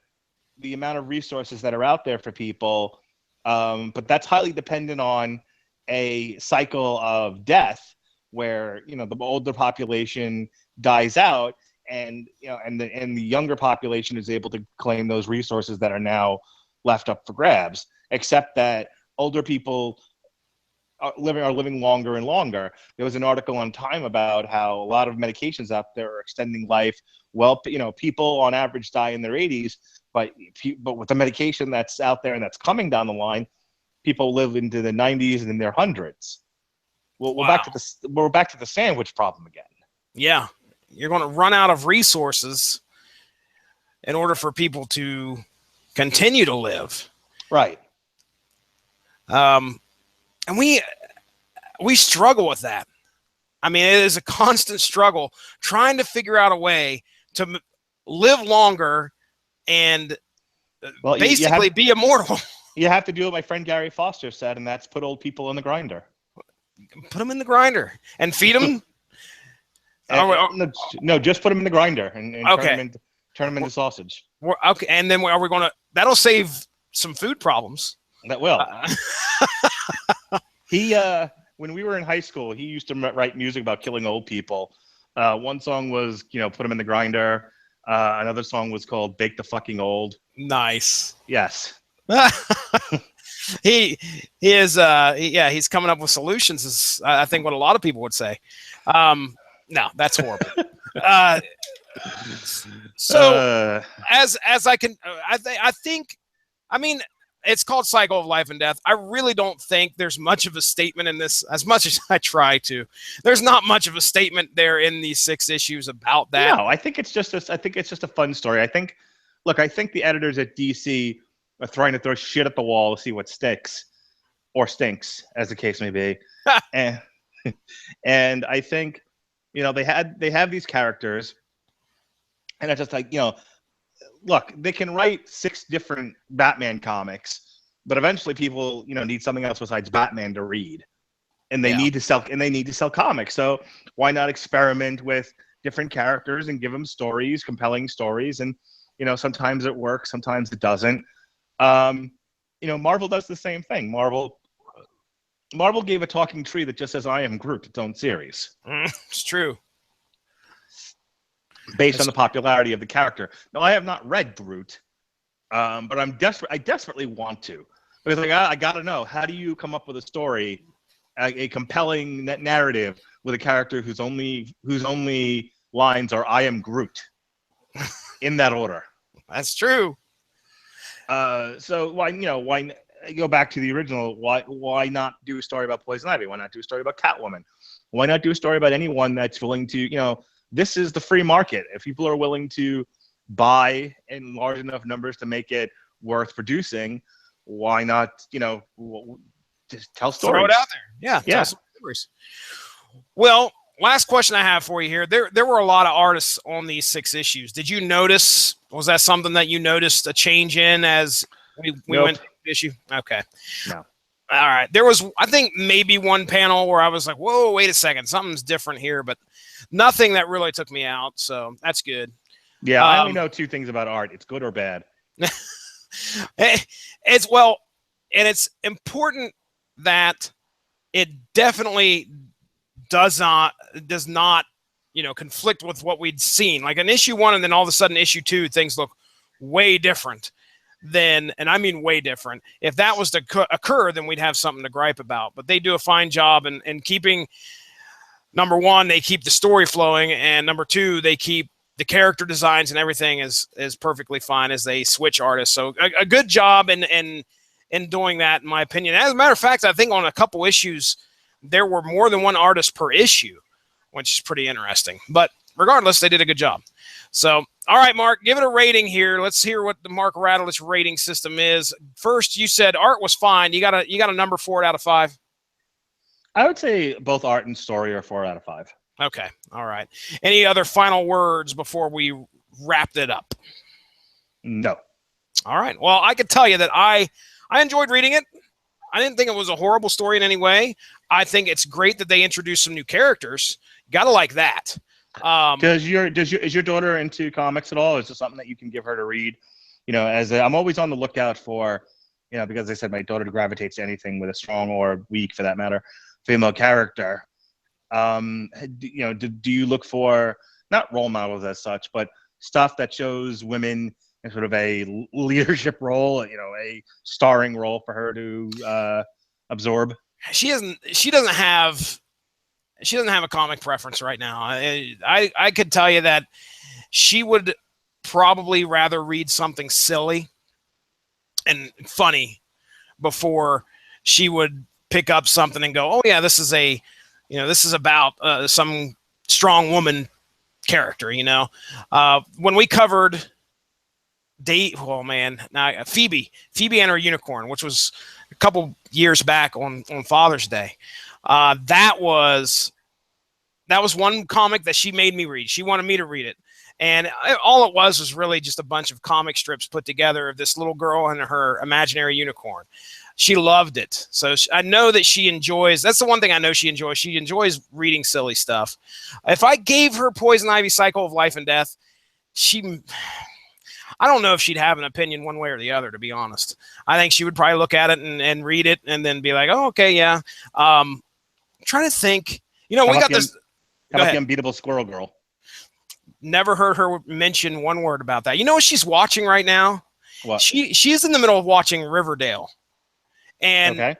the amount of resources that are out there for people, but that's highly dependent on a cycle of death where, you know, the older population dies out, and, you know, and the younger population is able to claim those resources that are now left up for grabs, except that older people are living longer and longer. There was an article on Time about how a lot of medications out there are extending life. Well, you know, people on average die in their 80s, but with the medication that's out there and that's coming down the line, people live into the 90s and in their hundreds. Well, Wow. we're back to the sandwich problem again. Yeah, you're going to run out of resources in order for people to continue to live. Right. And we struggle with that. I mean, it is a constant struggle trying to figure out a way to live longer and basically be immortal. You have to do what my friend Gary Foster said, and that's put old people in the grinder. Put them in the grinder and feed them. No, just put them in the grinder and turn them into sausage. Okay, and then are we going to? That'll save some food problems. That will. When we were in high school, he used to write music about killing old people. One song was, you know, put them in the grinder. Another song was called "Bake the Fucking Old." Nice. Yes. He is. He's coming up with solutions. Is I think what a lot of people would say. No, that's horrible. As I can, I think. I mean, it's called Cycle of Life and Death. I really don't think there's much of a statement in this, as much as I try to. There's not much of a statement there in these 6 issues about that. No, I think it's just a fun story. I think the editors at DC are trying to throw shit at the wall to see what sticks or stinks, as the case may be. and I think, you know, they have these characters, and it's just like, you know, look, they can write 6 different Batman comics, but eventually people, you know, need something else besides Batman to read, and they need to sell comics. So why not experiment with different characters and give them stories, compelling stories? And, you know, sometimes it works, sometimes it doesn't. You know, Marvel does the same thing. Marvel gave a talking tree that just says "I am Groot" its own series. It's true. based on the popularity of the character. Now, I have not read Groot, but I desperately want to, because I got to know, how do you come up with a story, a compelling narrative with a character whose only lines are "I am Groot," in that order. That's true. So why go back to the original? Why not do a story about Poison Ivy? Why not do a story about Catwoman? Why not do a story about anyone that's willing to, this is the free market. If people are willing to buy in large enough numbers to make it worth producing, why not, just tell stories? Throw it out there. Yeah. Tell some stories. Well, last question I have for you here. There were a lot of artists on these 6 issues. Did you notice, was that something that you noticed a change in as we went to the issue? Okay. No. All right. There was, I think, maybe one panel where I was like, whoa, wait a second. Something's different here, but nothing that really took me out. So that's good. Yeah. I only know 2 things about art. It's good or bad. It's important that it definitely does not, conflict with what we'd seen. Like in issue 1, and then all of a sudden issue 2, things look way different. And I mean way different. If that was to occur, then we'd have something to gripe about. But they do a fine job in keeping, number 1, they keep the story flowing, and number 2, they keep the character designs and everything is perfectly fine as they switch artists. So a good job in doing that, in my opinion. As a matter of fact, I think on a couple issues, there were more than one artist per issue, which is pretty interesting. But regardless, they did a good job. So, all right, Mark, give it a rating here. Let's hear what the Mark Radulich rating system is. First, you said art was fine. You got a number for it out of 5? I would say both art and story are 4 out of 5. Okay, all right. Any other final words before we wrap it up? No. All right. Well, I could tell you that I enjoyed reading it. I didn't think it was a horrible story in any way. I think it's great that they introduced some new characters. Gotta like that. Is your daughter into comics at all? Is this something that you can give her to read? I'm always on the lookout for, because I said my daughter gravitates to anything with a strong or weak, for that matter, female character. Do you look for, not role models as such, but stuff that shows women in sort of a leadership role, a starring role for her to absorb? She doesn't have a comic preference right now. I could tell you that she would probably rather read something silly and funny before she would pick up something and go, oh yeah, this is about some strong woman character. When we covered Phoebe and her unicorn, which was a couple years back on Father's Day. That was one comic that she made me read. She wanted me to read it. And all it was really just a bunch of comic strips put together of this little girl and her imaginary unicorn. She loved it. So I know that she enjoys, that's the one thing I know she enjoys. She enjoys reading silly stuff. If I gave her Poison Ivy Cycle of Life and Death, I don't know if she'd have an opinion one way or the other, to be honest. I think she would probably look at it and read it and then be like, oh, okay, yeah. I'm trying to think. We got this. How about the Unbeatable Squirrel Girl? Never heard her mention one word about that. You know what she's watching right now? What? She's in the middle of watching Riverdale. And okay.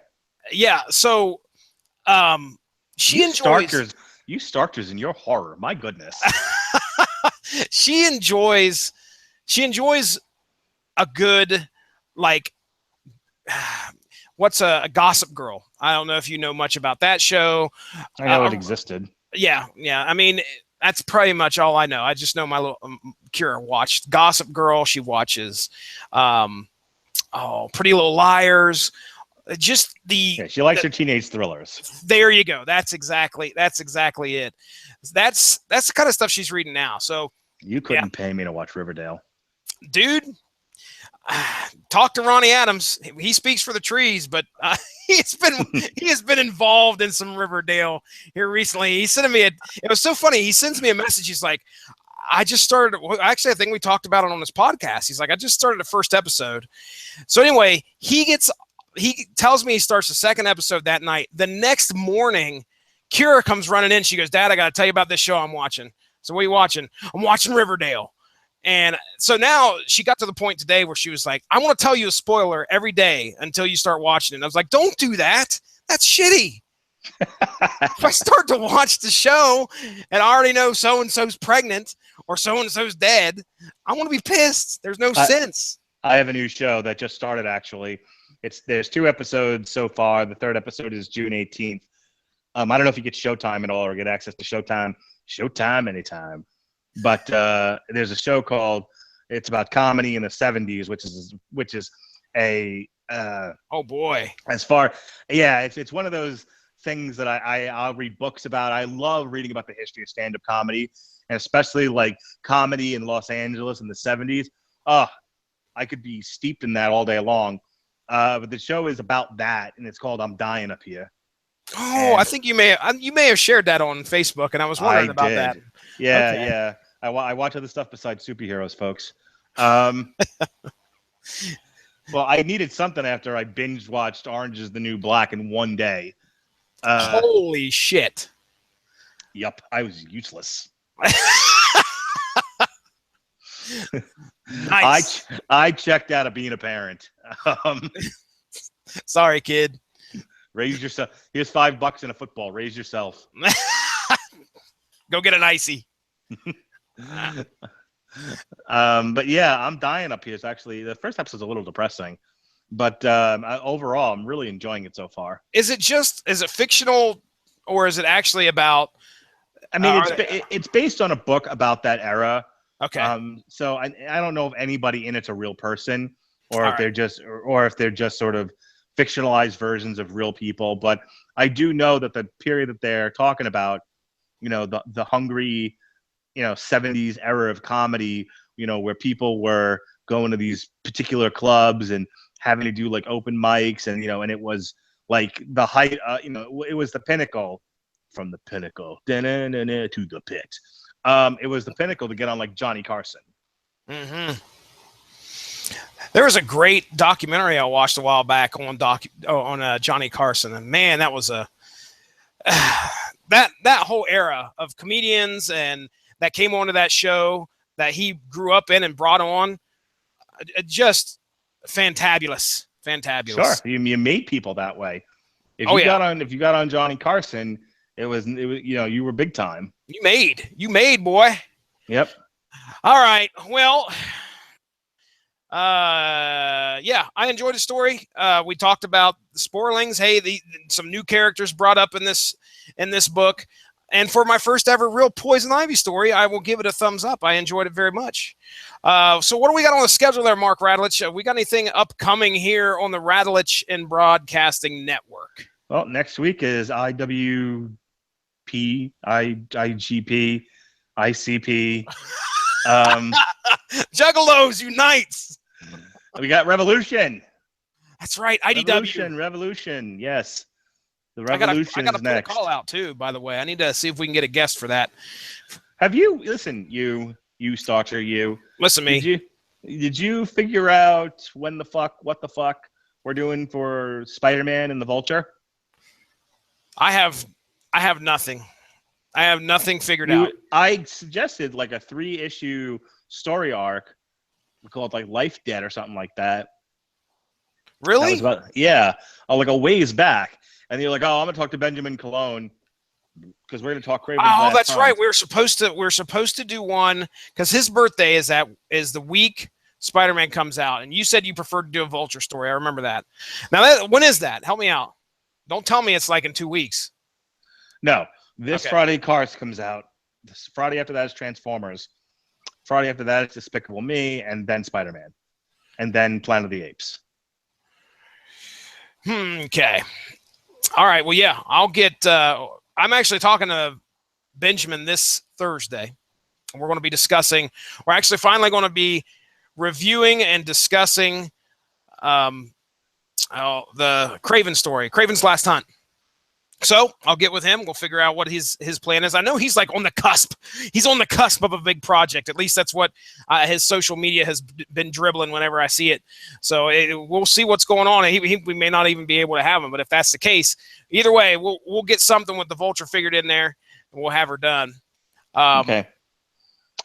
Yeah, so she enjoys. You Starkers in your horror. My goodness. She enjoys a good, like, what's a Gossip Girl? I don't know if you know much about that show. I know it existed. Yeah. I mean, that's pretty much all I know. I just know my little Kira watched Gossip Girl. She watches Pretty Little Liars. She likes her teenage thrillers. There you go. That's exactly it. That's the kind of stuff she's reading now. So you couldn't pay me to watch Riverdale. Dude, talk to Ronnie Adams. He speaks for the trees, but he has been involved in some Riverdale here recently. He sent me it was so funny. He sends me a message. He's like, I just started. Actually, I think we talked about it on this podcast. He's like, I just started the first episode. So anyway, he tells me he starts the second episode that night. The next morning, Kira comes running in. She goes, Dad, I got to tell you about this show I'm watching. So what are you watching? I'm watching Riverdale. And so now she got to the point today where she was like, I want to tell you a spoiler every day until you start watching it. And I was like, don't do that. That's shitty. If I start to watch the show and I already know so-and-so's pregnant or so-and-so's dead, I want to be pissed. There's no sense. I have a new show that just started, actually. There's 2 episodes so far. The 3rd episode is June 18th. I don't know if you get Showtime at all or get access to Showtime. Showtime anytime. But there's a show called, it's about comedy in the 70s, which is a oh boy. It's one of those things that I'll read books about. I love reading about the history of stand-up comedy, and especially like comedy in Los Angeles in the 70s. I could be steeped in that all day long. But the show is about that, and it's called I'm Dying Up Here. Oh, and I think you may have shared that on Facebook, and I was wondering about that. Yeah, okay. Yeah. I watch other stuff besides superheroes, folks. Well, I needed something after I binge watched Orange is the New Black in one day. Holy shit. Yep, I was useless. Nice. I checked out of being a parent. Sorry, kid. Raise yourself. Here's $5 in a football. Raise yourself. Go get an icy. But yeah, I'm Dying Up Here. It's actually, the first episode's a little depressing, but overall, I'm really enjoying it so far. Is it fictional, or is it actually about? I mean, it's based on a book about that era. Okay. So I don't know if anybody in it's a real person, or if they're just sort of fictionalized versions of real people. But I do know that the period that they're talking about, the hungry, 70s era of comedy, where people were going to these particular clubs and having to do like open mics, and and it was like the height, it was the pinnacle, from the pinnacle to the pit. It was the pinnacle to get on like Johnny Carson. Mm-hmm. There was a great documentary I watched a while back on Johnny Carson, and man, that was that whole era of comedians and that came onto that show that he grew up in and brought on, just fantabulous. Sure, you made people that way. If you got on Johnny Carson, it was you were big time. You made, boy. Yep. All right. Well, yeah, I enjoyed the story. We talked about the Sporlings. Hey, some new characters brought up in this book. And for my first ever real Poison Ivy story, I will give it a thumbs up. I enjoyed it very much. So what do we got on the schedule there, Mark Radulich? We got anything upcoming here on the Radulich and Broadcasting Network? Well, next week is IWP, IGP, ICP. Juggalos unites. We got Revolution. That's right, IDW. Revolution, yes. The Revolution I gotta is next. Put a call out too, by the way. I need to see if we can get a guest for that. Have you you Stalker, you listen to me? Did you figure out what the fuck we're doing for Spider-Man and the Vulture? I have nothing. I have nothing figured out. I suggested like a 3-issue story arc called like Life Debt or something like that. Really? Like a ways back. And you're like, oh, I'm gonna talk to Benjamin Cologne because we're gonna talk Craven. Oh, that's right. We're supposed to do one because his birthday is the week Spider-Man comes out, and you said you preferred to do a Vulture story. I remember that. Now, when is that? Help me out. Don't tell me it's like in 2 weeks. No, this Friday Cars comes out. This Friday after that is Transformers. Friday after that is Despicable Me, and then Spider-Man, and then Planet of the Apes. Okay. All right. Well, yeah, I'll get. I'm actually talking to Benjamin this Thursday. We're going to be discussing. We're actually finally going to be reviewing and discussing the Craven story, Craven's Last Hunt. So I'll get with him. We'll figure out what his plan is. I know he's like on the cusp. He's on the cusp of a big project. At least that's what his social media has been dribbling whenever I see it. So we'll see what's going on. We may not even be able to have him, but if that's the case, either way, we'll get something with the Vulture figured in there, and we'll have her done. Okay.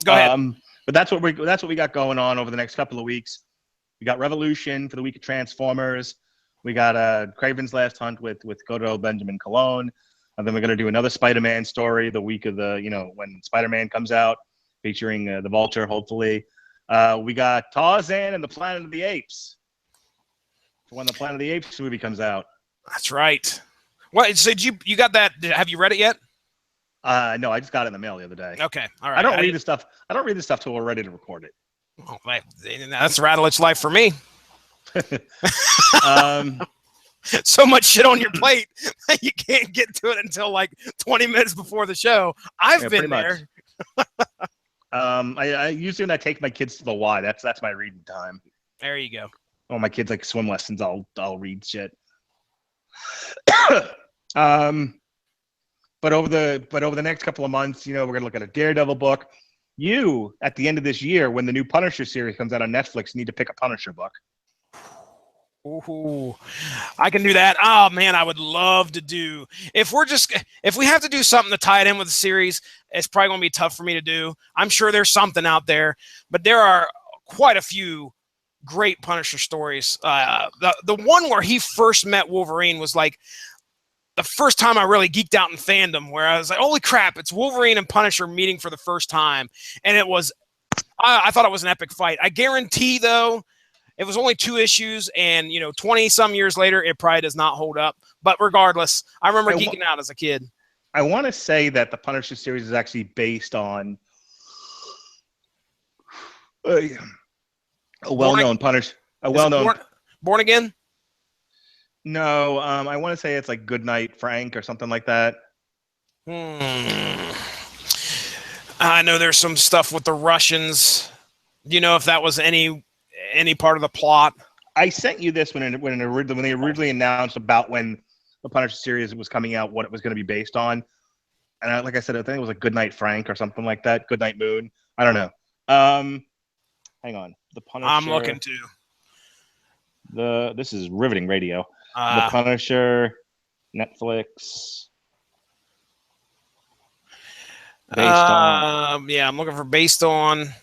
Go ahead. But that's what we got going on over the next couple of weeks. We got Revolution for the week of Transformers. We got Craven's Last Hunt with Godot Benjamin Cologne. And then we're going to do another Spider-Man story the week of when Spider-Man comes out, featuring the Vulture, hopefully. We got Tarzan and the Planet of the Apes for when the Planet of the Apes movie comes out. That's right. What? So you got that? Have you read it yet? No, I just got it in the mail the other day. Okay, all right. I don't read this stuff. I don't read this stuff till we're ready to record it. Oh, that's Rattledge life for me. So much shit on your plate that you can't get to it until like 20 minutes before the show. I've been there. I usually when I take my kids to the Y, that's my reading time. There you go. When my kids like swim lessons, I'll read shit. But over the next couple of months, we're gonna look at a Daredevil book. You, at the end of this year, when the new Punisher series comes out on Netflix, need to pick a Punisher book. Ooh, I can do that. Oh man, I would love to do. If we have to do something to tie it in with the series, it's probably gonna be tough for me to do. I'm sure there's something out there, but there are quite a few great Punisher stories. The one where he first met Wolverine was like the first time I really geeked out in fandom, where I was like, holy crap, it's Wolverine and Punisher meeting for the first time. And it was, I thought it was an epic fight. I guarantee, though, it was only 2 issues, and, 20-some years later, it probably does not hold up. But regardless, I remember geeking out as a kid. I want to say that the Punisher series is actually based on a well-known Punisher. Born Again? No, I want to say it's like Goodnight Frank or something like that. I know there's some stuff with the Russians. Do you know if that was any part of the plot? I sent you this when they originally announced about when the Punisher series was coming out, what it was going to be based on. And like I said, I think it was like Goodnight Frank or something like that. Goodnight Moon. I don't know. Hang on. The Punisher. I'm looking too. This is riveting radio. The Punisher, Netflix. Based on. Yeah, I'm looking for based on.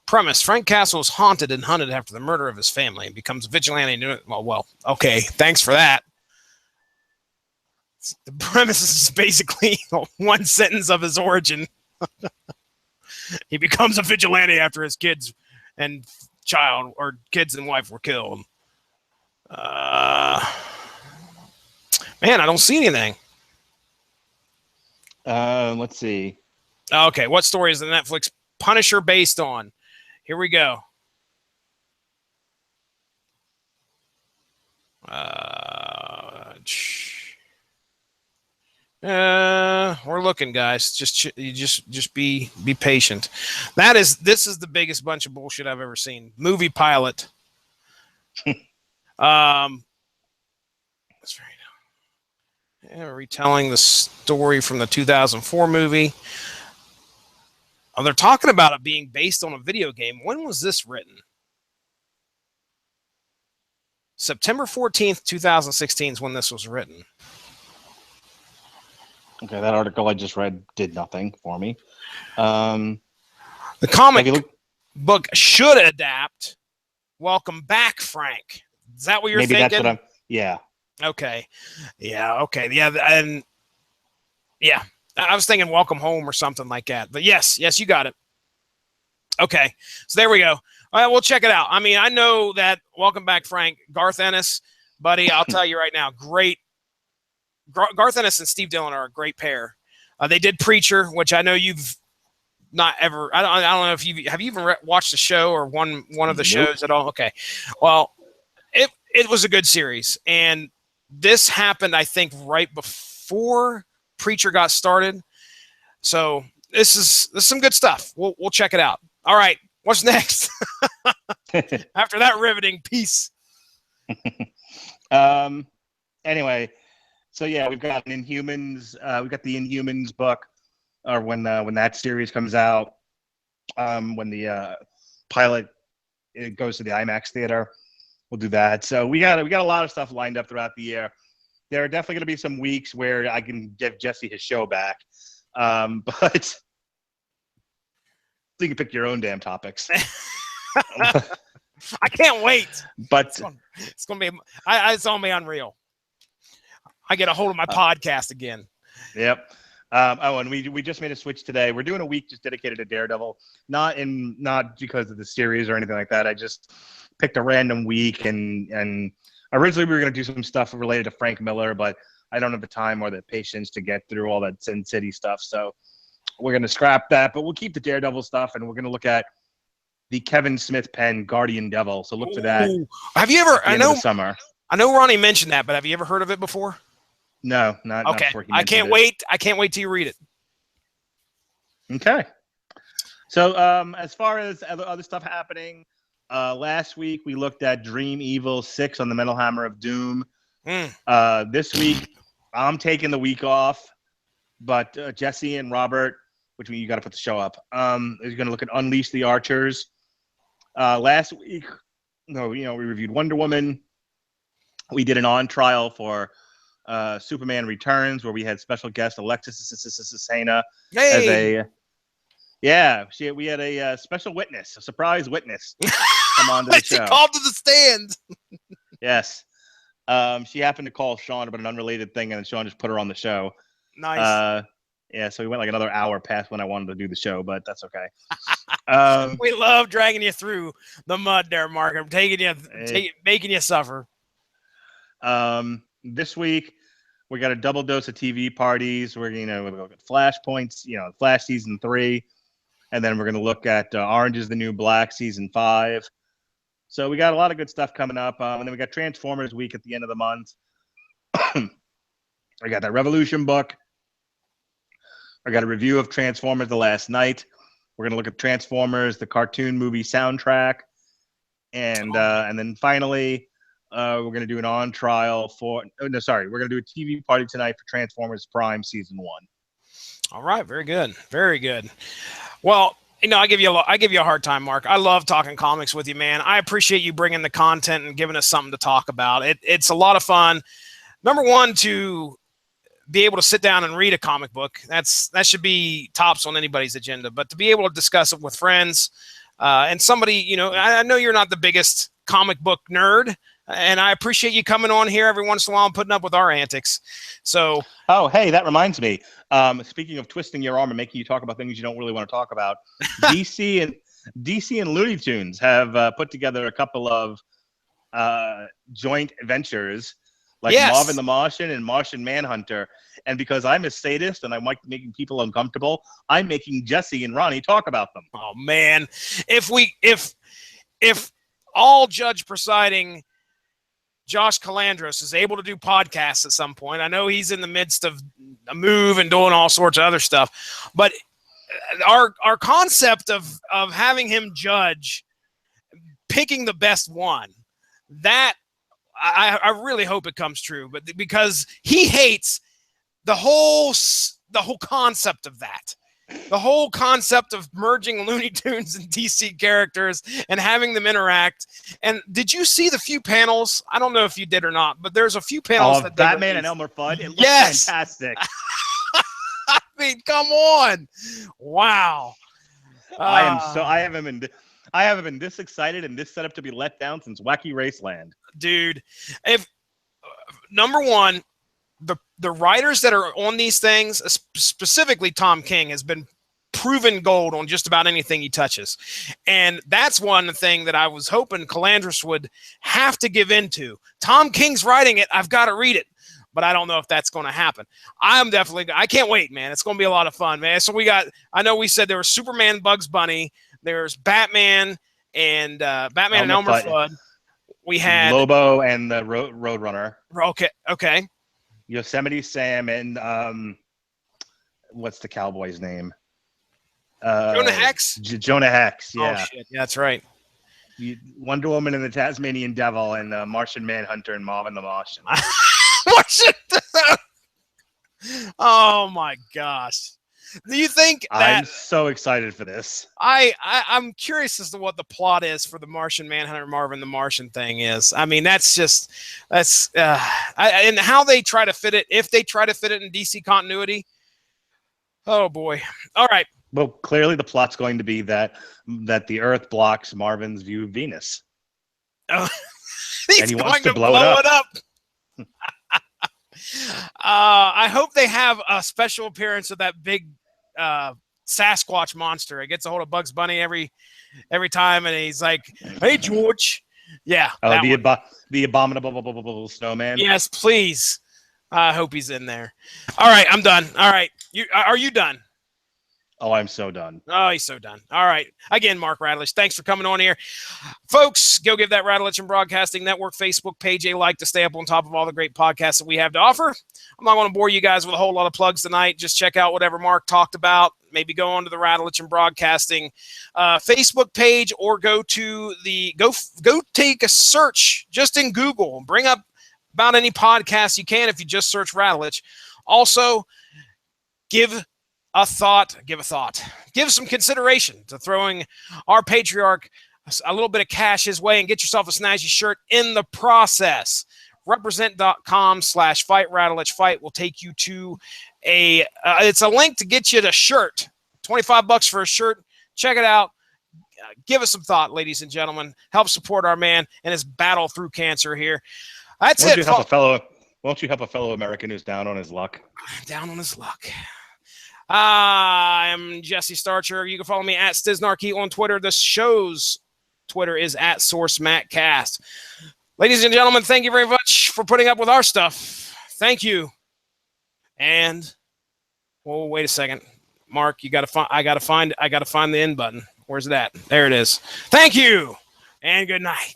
Premise: Frank Castle is haunted and hunted after the murder of his family and becomes a vigilante. Well, okay. Thanks for that. The premise is basically one sentence of his origin. He becomes a vigilante after his kids and wife were killed. Man, I don't see anything. Let's see. Okay, what story is the Netflix Punisher based on? Here we go. We're looking, guys. Just be patient. This is the biggest bunch of bullshit I've ever seen. Movie pilot. That's right. Yeah, retelling the story from the 2004 movie. Oh, they're talking about it being based on a video game. When was this written? September 14th, 2016 is when this was written. Okay, that article I just read did nothing for me. The comic book should adapt Welcome Back, Frank. Is that what you're thinking? Maybe that's what yeah. Okay. Yeah, okay. Yeah, and yeah. I was thinking Welcome Home or something like that. But yes, you got it. Okay. So there we go. All right, we'll check it out. I mean, I know that Welcome Back, Frank, Garth Ennis, buddy, I'll tell you right now, great. Garth Ennis and Steve Dillon are a great pair. They did Preacher, which I know you've not ever. I don't know if you even watched the show or one of the shows at all. Okay, well, it was a good series, and this happened, I think, right before Preacher got started. So this is some good stuff. We'll check it out. All right, what's next? After that riveting piece. Anyway. So yeah, we've got an Inhumans. We've got the Inhumans book, or when that series comes out, when the pilot goes to the IMAX theater, we'll do that. So we got a lot of stuff lined up throughout the year. There are definitely going to be some weeks where I can give Jesse his show back, but you can pick your own damn topics. I can't wait. But it's gonna be it's gonna be unreal. I get a hold of my podcast again. Yep. And we just made a switch today. We're doing a week just dedicated to Daredevil, not because of the series or anything like that. I just picked a random week, and originally we were going to do some stuff related to Frank Miller, but I don't have the time or the patience to get through all that Sin City stuff. So we're going to scrap that, but we'll keep the Daredevil stuff, and we're going to look at the Kevin Smith pen Guardian Devil. So look for that. Have you ever? I know summer. I know Ronnie mentioned that, but have you ever heard of it before? No, not okay. Not I can't wait. I can't wait till you read it. Okay. So as far as other stuff happening, last week we looked at Dream Evil 6 on the Metal Hammer of Doom. This week I'm taking the week off, but Jesse and Robert, which means you got to put the show up, is going to look at Unleash the Archers. Last week, we reviewed Wonder Woman. We did an on trial for Superman Returns, where we had special guest Alexis Sena as a we had a special witness, a surprise witness, come on to the show. She called to the stand. Yes, she happened to call Sean about an unrelated thing, and then Sean just put her on the show. Nice. So we went like another hour past when I wanted to do the show, but that's okay. We love dragging you through the mud there, Mark. I'm making you suffer. This week we got a double dose of TV parties. We're we'll look at Flashpoints, Flash season 3, and then we're gonna look at Orange is the New Black season 5. So we got a lot of good stuff coming up, and then we got Transformers week at the end of the month. I got that Revolution book. I got a review of Transformers The Last Night. We're gonna look at Transformers the cartoon movie soundtrack, and then finally. We're going to do an on trial we're going to do a TV party tonight for Transformers Prime Season 1. All right. Very good. Very good. Well, I give you a hard time, Mark. I love talking comics with you, man. I appreciate you bringing the content and giving us something to talk about. It's a lot of fun. Number one, to be able to sit down and read a comic book, that should be tops on anybody's agenda, but to be able to discuss it with friends and somebody, I know you're not the biggest comic book nerd, and I appreciate you coming on here every once in a while and putting up with our antics. So, hey, that reminds me. Speaking of twisting your arm and making you talk about things you don't really want to talk about, DC and Looney Tunes have put together a couple of joint ventures, like Marvin the Martian and Martian Manhunter. And because I'm a sadist and I like making people uncomfortable, I'm making Jesse and Ronnie talk about them. Oh man, if all judge presiding Josh Calandros is able to do podcasts at some point. I know he's in the midst of a move and doing all sorts of other stuff, but our concept of having him judge, picking the best one, that I really hope it comes true. But because he hates the whole concept of that. The whole concept of merging Looney Tunes and DC characters and having them interact. And did you see the few panels? I don't know if you did or not, but there's a few panels that Batman and Elmer Fudd. It looks fantastic. I mean, come on! Wow. I haven't been this excited and this set up to be let down since Wacky Raceland, dude. If number one. The writers that are on these things, specifically Tom King, has been proven gold on just about anything he touches. And that's one thing that I was hoping Calandros would have to give into. Tom King's writing it. I've got to read it. But I don't know if that's going to happen. I can't wait, man. It's going to be a lot of fun, man. So I know we said there was Superman, Bugs Bunny. There's Batman and Elmer Fudd. We had Lobo and the Roadrunner. Okay. Yosemite Sam and what's the cowboy's name? Jonah Hex. Jonah Hex. Yeah. Oh shit. Yeah, that's right. Wonder Woman and the Tasmanian Devil and Martian Manhunter and Marvin the Martian. Martian. Oh my gosh. Do you think that I'm so excited for this? I'm curious as to what the plot is for the Martian Manhunter Marvin the Martian thing is. I mean, and how they try to fit it, if they try to fit it in DC continuity. Oh boy. All right. Well, clearly the plot's going to be that the Earth blocks Marvin's view of Venus. Oh, And he wants going to to blow it up. I hope they have a special appearance of that big Sasquatch monster. It gets a hold of Bugs Bunny every time, and he's like, "Hey, George." Yeah. Oh, the abominable snowman. Yes, please. I hope he's in there. All right, I'm done. All right, are you done? Oh, I'm so done. Oh, he's so done. All right. Again, Mark Radulich, thanks for coming on here. Folks, go give that Radulich and Broadcasting Network Facebook page a like to stay up on top of all the great podcasts that we have to offer. I'm not going to bore you guys with a whole lot of plugs tonight. Just check out whatever Mark talked about. Maybe go on to the Radulich and Broadcasting Facebook page, or go to go take a search just in Google. Bring up about any podcast you can if you just search Radulich. Also, give some consideration to throwing our patriarch a little bit of cash his way and get yourself a snazzy shirt in the process. Represent.com/fight Radulich fight will take you to it's a link to get you the shirt. $25 for a shirt. Check it out. Give us some thought, ladies and gentlemen. Help support our man in his battle through cancer here. That's Won't it. You help a fellow American who's down on his luck? Down on his luck. I'm Jesse Starcher. You can follow me at Stiznarkey on Twitter. The show's Twitter is at SourceMattCast. Ladies and gentlemen, thank you very much for putting up with our stuff. Thank you. And wait a second, Mark. I gotta find the end button. Where's it at? There it is. Thank you, and good night.